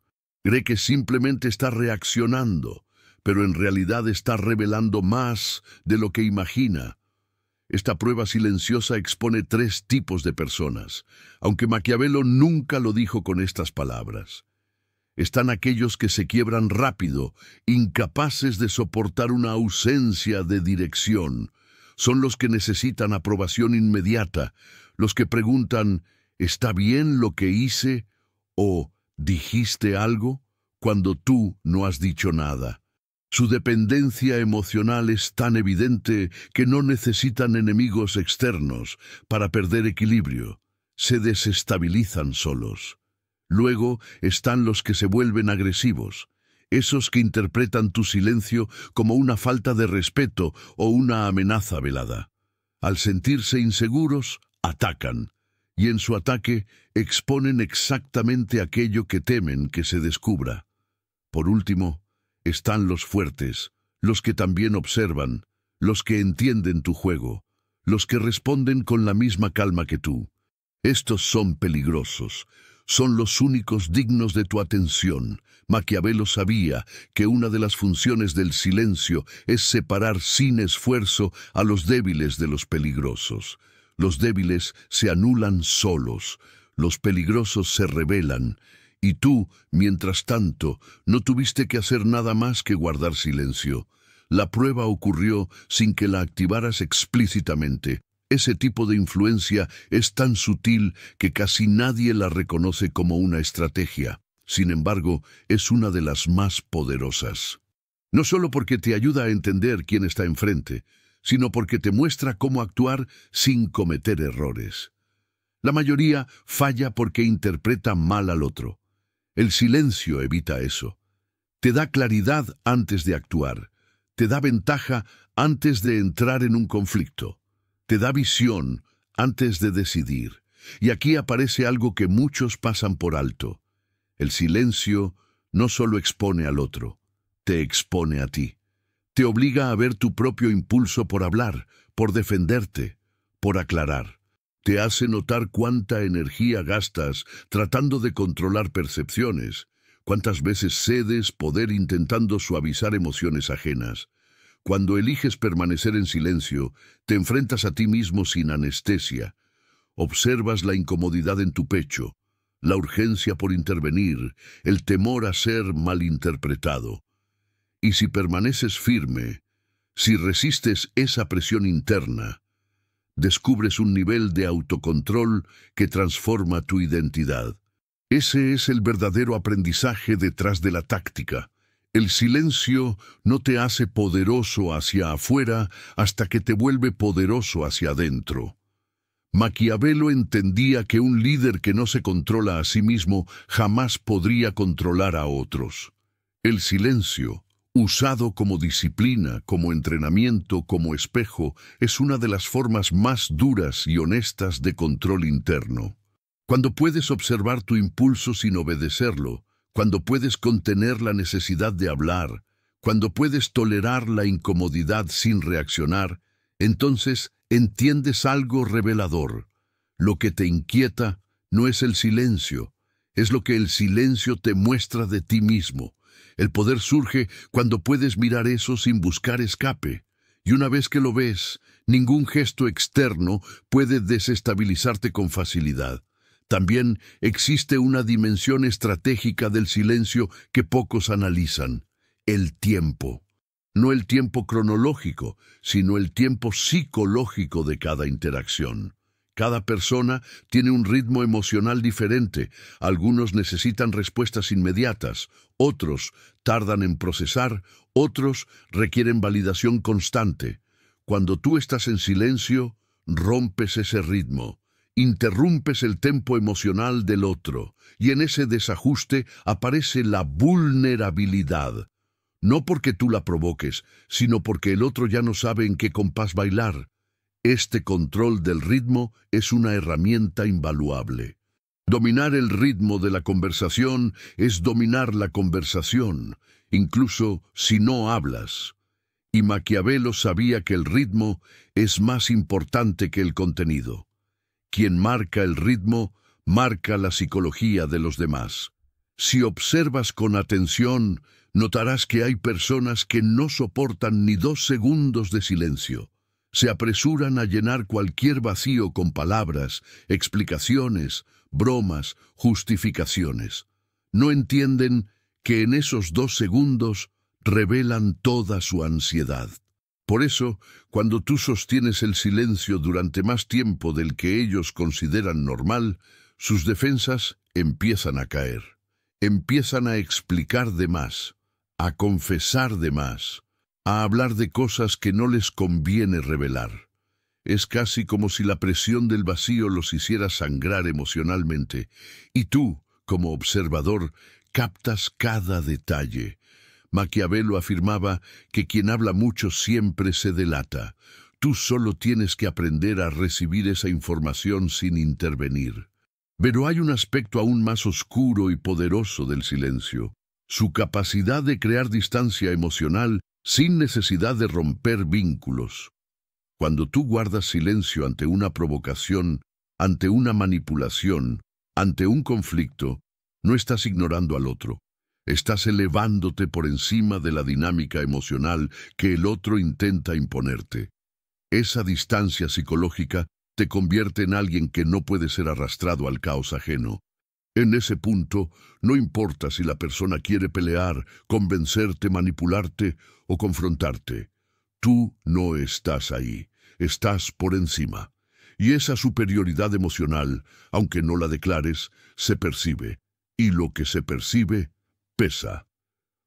A: Cree que simplemente está reaccionando, pero en realidad está revelando más de lo que imagina. Esta prueba silenciosa expone tres tipos de personas, aunque Maquiavelo nunca lo dijo con estas palabras. Están aquellos que se quiebran rápido, incapaces de soportar una ausencia de dirección. Son los que necesitan aprobación inmediata, los que preguntan, ¿está bien lo que hice? O ¿dijiste algo? Cuando tú no has dicho nada. Su dependencia emocional es tan evidente que no necesitan enemigos externos para perder equilibrio. Se desestabilizan solos. Luego están los que se vuelven agresivos, esos que interpretan tu silencio como una falta de respeto o una amenaza velada. Al sentirse inseguros, atacan, y en su ataque exponen exactamente aquello que temen que se descubra. Por último, están los fuertes, los que también observan, los que entienden tu juego, los que responden con la misma calma que tú. Estos son peligrosos, son los únicos dignos de tu atención. Maquiavelo sabía que una de las funciones del silencio es separar sin esfuerzo a los débiles de los peligrosos. Los débiles se anulan solos, los peligrosos se rebelan, y tú, mientras tanto, no tuviste que hacer nada más que guardar silencio. La prueba ocurrió sin que la activaras explícitamente. Ese tipo de influencia es tan sutil que casi nadie la reconoce como una estrategia. Sin embargo, es una de las más poderosas. No solo porque te ayuda a entender quién está enfrente, sino porque te muestra cómo actuar sin cometer errores. La mayoría falla porque interpreta mal al otro. El silencio evita eso. Te da claridad antes de actuar. Te da ventaja antes de entrar en un conflicto. Te da visión antes de decidir. Y aquí aparece algo que muchos pasan por alto. El silencio no solo expone al otro, te expone a ti. Te obliga a ver tu propio impulso por hablar, por defenderte, por aclarar. Te hace notar cuánta energía gastas tratando de controlar percepciones, cuántas veces cedes poder intentando suavizar emociones ajenas. Cuando eliges permanecer en silencio, te enfrentas a ti mismo sin anestesia. Observas la incomodidad en tu pecho, la urgencia por intervenir, el temor a ser malinterpretado. Y si permaneces firme, si resistes esa presión interna, descubres un nivel de autocontrol que transforma tu identidad. Ese es el verdadero aprendizaje detrás de la táctica. El silencio no te hace poderoso hacia afuera hasta que te vuelve poderoso hacia adentro. Maquiavelo entendía que un líder que no se controla a sí mismo jamás podría controlar a otros. El silencio, usado como disciplina, como entrenamiento, como espejo, es una de las formas más duras y honestas de control interno. Cuando puedes observar tu impulso sin obedecerlo, cuando puedes contener la necesidad de hablar, cuando puedes tolerar la incomodidad sin reaccionar, entonces entiendes algo revelador. Lo que te inquieta no es el silencio, es lo que el silencio te muestra de ti mismo. El poder surge cuando puedes mirar eso sin buscar escape. Y una vez que lo ves, ningún gesto externo puede desestabilizarte con facilidad. También existe una dimensión estratégica del silencio que pocos analizan: el tiempo. No el tiempo cronológico, sino el tiempo psicológico de cada interacción. Cada persona tiene un ritmo emocional diferente. Algunos necesitan respuestas inmediatas, otros tardan en procesar, otros requieren validación constante. Cuando tú estás en silencio, rompes ese ritmo, interrumpes el tempo emocional del otro, y en ese desajuste aparece la vulnerabilidad. No porque tú la provoques, sino porque el otro ya no sabe en qué compás bailar. Este control del ritmo es una herramienta invaluable. Dominar el ritmo de la conversación es dominar la conversación, incluso si no hablas. Y Maquiavelo sabía que el ritmo es más importante que el contenido. Quien marca el ritmo, marca la psicología de los demás. Si observas con atención, notarás que hay personas que no soportan ni 2 segundos de silencio. Se apresuran a llenar cualquier vacío con palabras, explicaciones, bromas, justificaciones. No entienden que en esos 2 segundos revelan toda su ansiedad. Por eso, cuando tú sostienes el silencio durante más tiempo del que ellos consideran normal, sus defensas empiezan a caer. Empiezan a explicar de más, a confesar de más, a hablar de cosas que no les conviene revelar. Es casi como si la presión del vacío los hiciera sangrar emocionalmente, y tú, como observador, captas cada detalle. Maquiavelo afirmaba que quien habla mucho siempre se delata. Tú solo tienes que aprender a recibir esa información sin intervenir. Pero hay un aspecto aún más oscuro y poderoso del silencio: su capacidad de crear distancia emocional sin necesidad de romper vínculos. Cuando tú guardas silencio ante una provocación, ante una manipulación, ante un conflicto, no estás ignorando al otro. Estás elevándote por encima de la dinámica emocional que el otro intenta imponerte. Esa distancia psicológica te convierte en alguien que no puede ser arrastrado al caos ajeno. En ese punto, no importa si la persona quiere pelear, convencerte, manipularte o confrontarte. Tú no estás ahí, estás por encima. Y esa superioridad emocional, aunque no la declares, se percibe. Y lo que se percibe, pesa.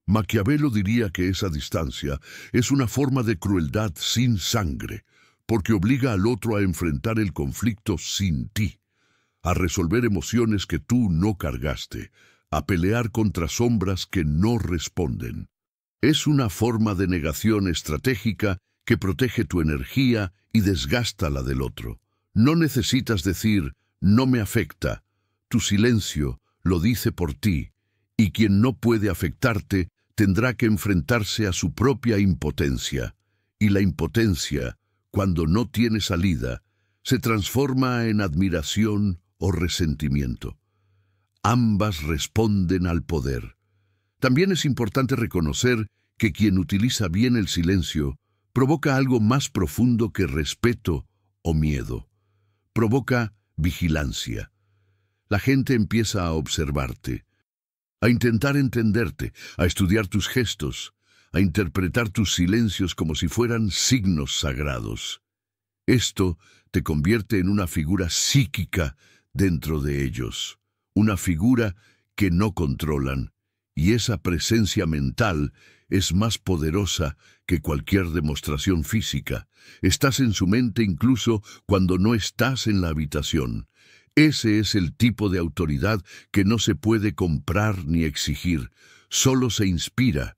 A: Maquiavelo diría que esa distancia es una forma de crueldad sin sangre, porque obliga al otro a enfrentar el conflicto sin ti, a resolver emociones que tú no cargaste, a pelear contra sombras que no responden. Es una forma de negación estratégica que protege tu energía y desgasta la del otro. No necesitas decir, no me afecta. Tu silencio lo dice por ti, y quien no puede afectarte tendrá que enfrentarse a su propia impotencia. Y la impotencia, cuando no tiene salida, se transforma en admiración o resentimiento. Ambas responden al poder. También es importante reconocer que quien utiliza bien el silencio provoca algo más profundo que respeto o miedo. Provoca vigilancia. La gente empieza a observarte, a intentar entenderte, a estudiar tus gestos, a interpretar tus silencios como si fueran signos sagrados. Esto te convierte en una figura psíquica dentro de ellos, una figura que no controlan, y esa presencia mental es más poderosa que cualquier demostración física. Estás en su mente incluso cuando no estás en la habitación. Ese es el tipo de autoridad que no se puede comprar ni exigir, solo se inspira.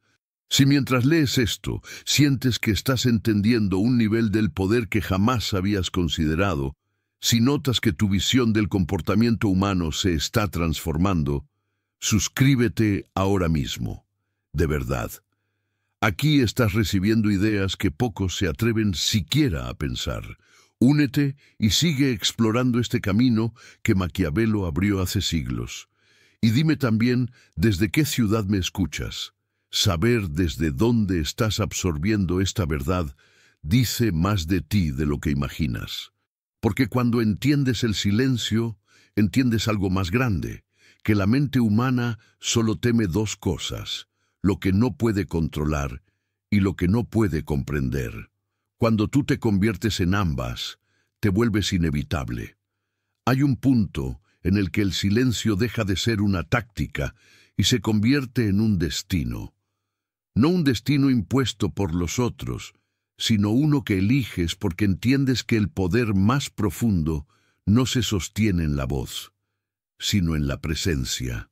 A: Si mientras lees esto, sientes que estás entendiendo un nivel del poder que jamás habías considerado, si notas que tu visión del comportamiento humano se está transformando, suscríbete ahora mismo, de verdad. Aquí estás recibiendo ideas que pocos se atreven siquiera a pensar. Únete y sigue explorando este camino que Maquiavelo abrió hace siglos. Y dime también desde qué ciudad me escuchas. Saber desde dónde estás absorbiendo esta verdad dice más de ti de lo que imaginas. Porque cuando entiendes el silencio, entiendes algo más grande, que la mente humana solo teme 2 cosas: lo que no puede controlar y lo que no puede comprender. Cuando tú te conviertes en ambas, te vuelves inevitable. Hay un punto en el que el silencio deja de ser una táctica y se convierte en un destino. No un destino impuesto por los otros, sino uno que eliges porque entiendes que el poder más profundo no se sostiene en la voz, sino en la presencia.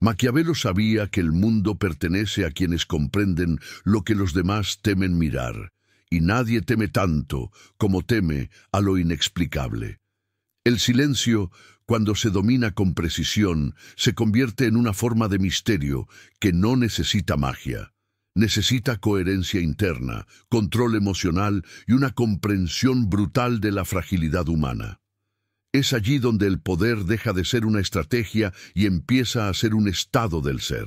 A: Maquiavelo sabía que el mundo pertenece a quienes comprenden lo que los demás temen mirar, y nadie teme tanto como teme a lo inexplicable. El silencio, cuando se domina con precisión, se convierte en una forma de misterio que no necesita magia. Necesita coherencia interna, control emocional y una comprensión brutal de la fragilidad humana. Es allí donde el poder deja de ser una estrategia y empieza a ser un estado del ser.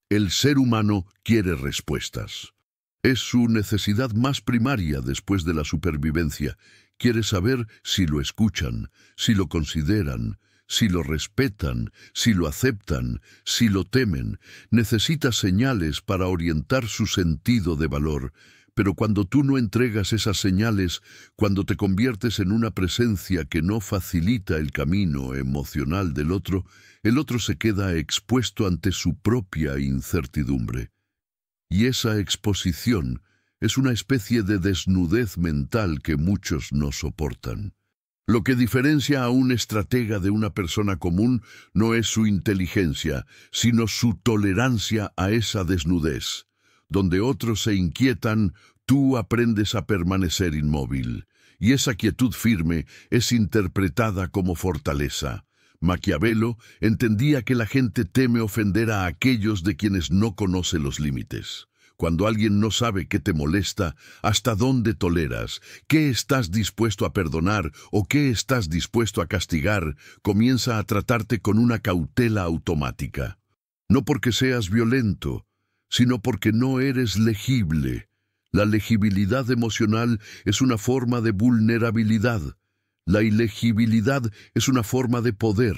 A: El ser humano quiere respuestas. Es su necesidad más primaria después de la supervivencia. Quiere saber si lo escuchan, si lo consideran, si lo respetan, si lo aceptan, si lo temen. Necesita señales para orientar su sentido de valor. Pero cuando tú no entregas esas señales, cuando te conviertes en una presencia que no facilita el camino emocional del otro, el otro se queda expuesto ante su propia incertidumbre. Y esa exposición es una especie de desnudez mental que muchos no soportan. Lo que diferencia a un estratega de una persona común no es su inteligencia, sino su tolerancia a esa desnudez. Donde otros se inquietan, tú aprendes a permanecer inmóvil, y esa quietud firme es interpretada como fortaleza. Maquiavelo entendía que la gente teme ofender a aquellos de quienes no conoce los límites. Cuando alguien no sabe qué te molesta, hasta dónde toleras, qué estás dispuesto a perdonar o qué estás dispuesto a castigar, comienza a tratarte con una cautela automática. No porque seas violento, sino porque no eres legible. La legibilidad emocional es una forma de vulnerabilidad. La ilegibilidad es una forma de poder.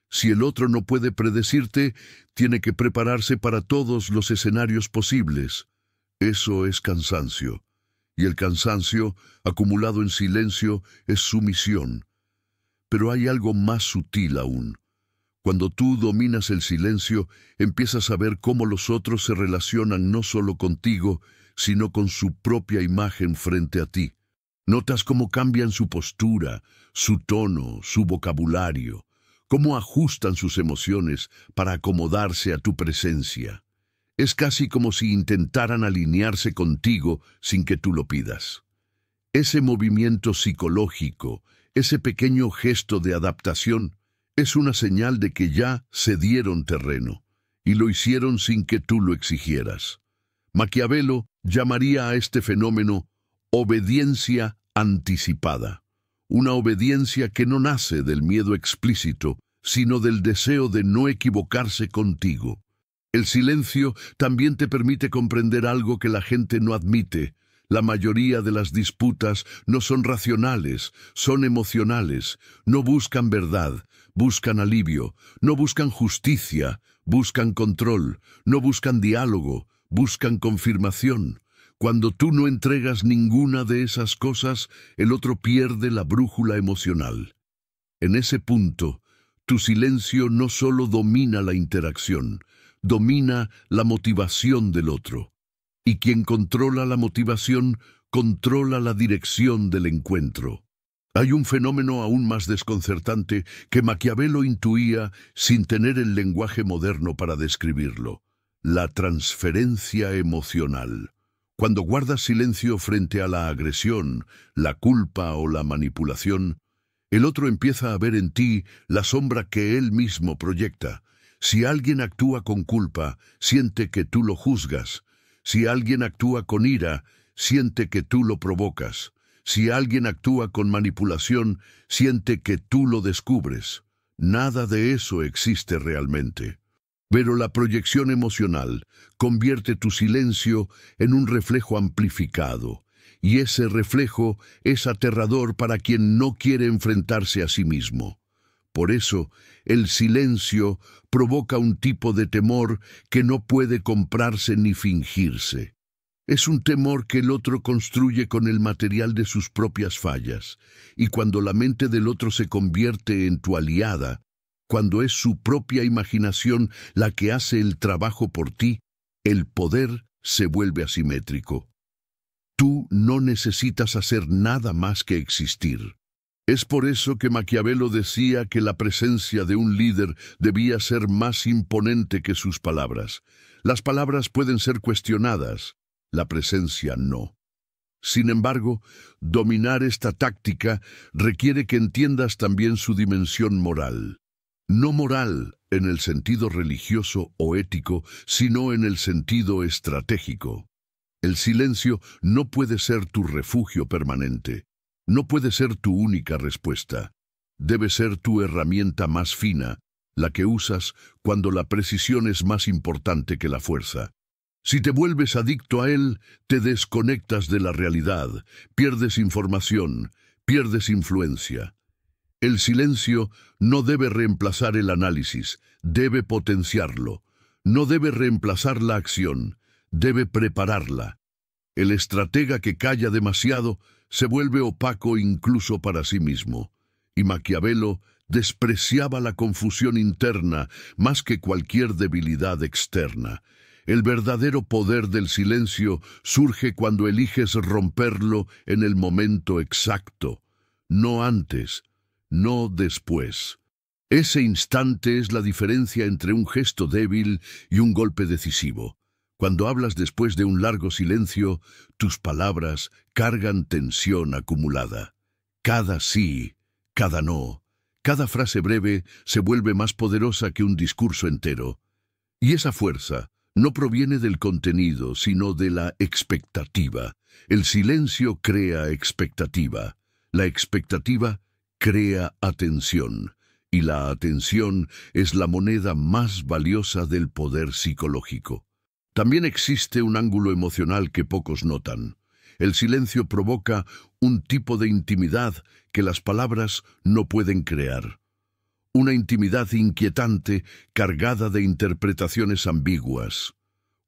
A: Si el otro no puede predecirte, tiene que prepararse para todos los escenarios posibles. Eso es cansancio. Y el cansancio, acumulado en silencio, es sumisión. Pero hay algo más sutil aún. Cuando tú dominas el silencio, empiezas a ver cómo los otros se relacionan no solo contigo, sino con su propia imagen frente a ti. Notas cómo cambian su postura, su tono, su vocabulario, cómo ajustan sus emociones para acomodarse a tu presencia. Es casi como si intentaran alinearse contigo sin que tú lo pidas. Ese movimiento psicológico, ese pequeño gesto de adaptación, es una señal de que ya cedieron terreno, y lo hicieron sin que tú lo exigieras. Maquiavelo llamaría a este fenómeno obediencia anticipada, una obediencia que no nace del miedo explícito, sino del deseo de no equivocarse contigo. El silencio también te permite comprender algo que la gente no admite. La mayoría de las disputas no son racionales, son emocionales, no buscan verdad, buscan alivio, no buscan justicia, buscan control, no buscan diálogo, buscan confirmación. Cuando tú no entregas ninguna de esas cosas, el otro pierde la brújula emocional. En ese punto, tu silencio no solo domina la interacción, domina la motivación del otro. Y quien controla la motivación, controla la dirección del encuentro. Hay un fenómeno aún más desconcertante que Maquiavelo intuía sin tener el lenguaje moderno para describirlo: la transferencia emocional. Cuando guardas silencio frente a la agresión, la culpa o la manipulación, el otro empieza a ver en ti la sombra que él mismo proyecta. Si alguien actúa con culpa, siente que tú lo juzgas. Si alguien actúa con ira, siente que tú lo provocas. Si alguien actúa con manipulación, siente que tú lo descubres. Nada de eso existe realmente. Pero la proyección emocional convierte tu silencio en un reflejo amplificado, y ese reflejo es aterrador para quien no quiere enfrentarse a sí mismo. Por eso, el silencio provoca un tipo de temor que no puede comprarse ni fingirse. Es un temor que el otro construye con el material de sus propias fallas, y cuando la mente del otro se convierte en tu aliada, cuando es su propia imaginación la que hace el trabajo por ti, el poder se vuelve asimétrico. Tú no necesitas hacer nada más que existir. Es por eso que Maquiavelo decía que la presencia de un líder debía ser más imponente que sus palabras. Las palabras pueden ser cuestionadas, la presencia no. Sin embargo, dominar esta táctica requiere que entiendas también su dimensión moral. No moral en el sentido religioso o ético, sino en el sentido estratégico. El silencio no puede ser tu refugio permanente. No puede ser tu única respuesta. debe ser tu herramienta más fina, la que usas cuando la precisión es más importante que la fuerza. Si te vuelves adicto a él, te desconectas de la realidad, pierdes información, pierdes influencia. El silencio no debe reemplazar el análisis, debe potenciarlo. No debe reemplazar la acción, debe prepararla. El estratega que calla demasiado se vuelve opaco incluso para sí mismo. Y Maquiavelo despreciaba la confusión interna más que cualquier debilidad externa. El verdadero poder del silencio surge cuando eliges romperlo en el momento exacto, no antes, no después. Ese instante es la diferencia entre un gesto débil y un golpe decisivo. Cuando hablas después de un largo silencio, tus palabras cargan tensión acumulada. Cada sí, cada no, cada frase breve se vuelve más poderosa que un discurso entero. Y esa fuerza no proviene del contenido, sino de la expectativa. El silencio crea expectativa. La expectativa crea atención. Y la atención es la moneda más valiosa del poder psicológico. También existe un ángulo emocional que pocos notan. El silencio provoca un tipo de intimidad que las palabras no pueden crear. Una intimidad inquietante, cargada de interpretaciones ambiguas.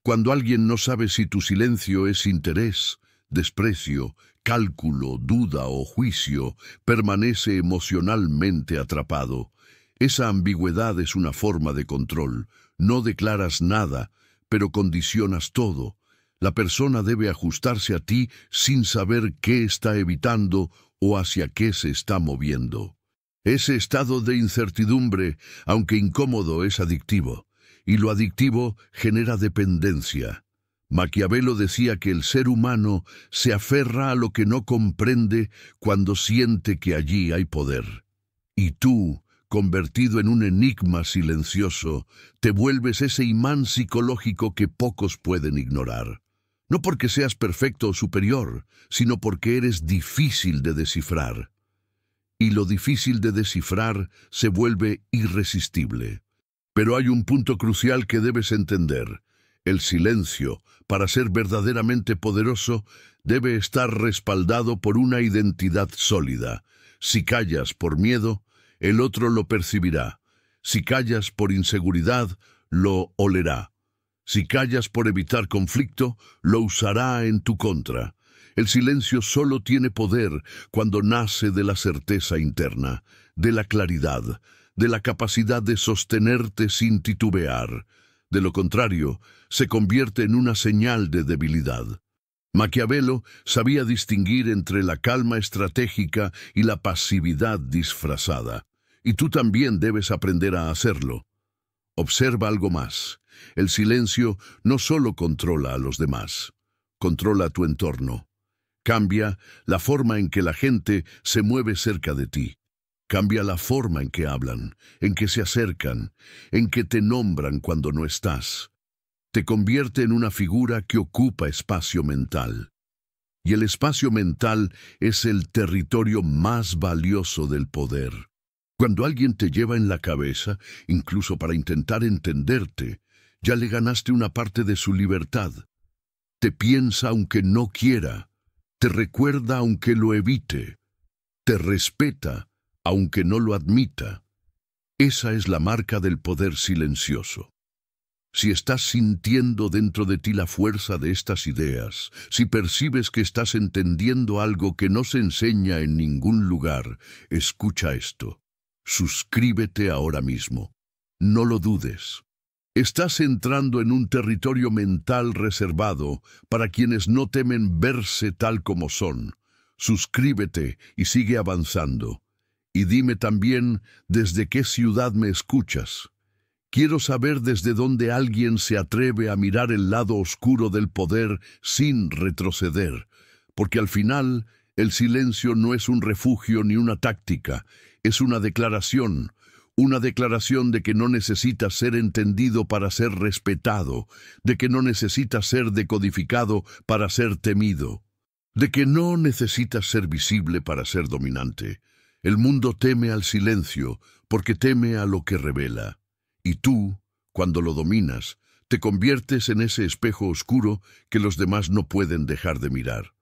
A: Cuando alguien no sabe si tu silencio es interés, desprecio, cálculo, duda o juicio, permanece emocionalmente atrapado. Esa ambigüedad es una forma de control. No declaras nada, pero condicionas todo. La persona debe ajustarse a ti sin saber qué está evitando o hacia qué se está moviendo. Ese estado de incertidumbre, aunque incómodo, es adictivo, y lo adictivo genera dependencia. Maquiavelo decía que el ser humano se aferra a lo que no comprende cuando siente que allí hay poder. Y tú, convertido en un enigma silencioso, te vuelves ese imán psicológico que pocos pueden ignorar. No porque seas perfecto o superior, sino porque eres difícil de descifrar. Y lo difícil de descifrar se vuelve irresistible. Pero hay un punto crucial que debes entender. El silencio, para ser verdaderamente poderoso, debe estar respaldado por una identidad sólida. Si callas por miedo, el otro lo percibirá. Si callas por inseguridad, lo olerá. Si callas por evitar conflicto, lo usará en tu contra. El silencio solo tiene poder cuando nace de la certeza interna, de la claridad, de la capacidad de sostenerte sin titubear. De lo contrario, se convierte en una señal de debilidad. Maquiavelo sabía distinguir entre la calma estratégica y la pasividad disfrazada. Y tú también debes aprender a hacerlo. Observa algo más. El silencio no solo controla a los demás, controla tu entorno. Cambia la forma en que la gente se mueve cerca de ti. Cambia la forma en que hablan, en que se acercan, en que te nombran cuando no estás. Te convierte en una figura que ocupa espacio mental. Y el espacio mental es el territorio más valioso del poder. Cuando alguien te lleva en la cabeza, incluso para intentar entenderte, ya le ganaste una parte de su libertad. Te piensa aunque no quiera. Te recuerda aunque lo evite. Te respeta aunque no lo admita. Esa es la marca del poder silencioso. Si estás sintiendo dentro de ti la fuerza de estas ideas, si percibes que estás entendiendo algo que no se enseña en ningún lugar, escucha esto. Suscríbete ahora mismo. No lo dudes. Estás entrando en un territorio mental reservado para quienes no temen verse tal como son. Suscríbete y sigue avanzando. Y dime también desde qué ciudad me escuchas. Quiero saber desde dónde alguien se atreve a mirar el lado oscuro del poder sin retroceder, porque al final el silencio no es un refugio ni una táctica, es una declaración de que no necesita ser entendido para ser respetado, de que no necesita ser decodificado para ser temido, de que no necesita ser visible para ser dominante. El mundo teme al silencio, porque teme a lo que revela. Y tú, cuando lo dominas, te conviertes en ese espejo oscuro que los demás no pueden dejar de mirar.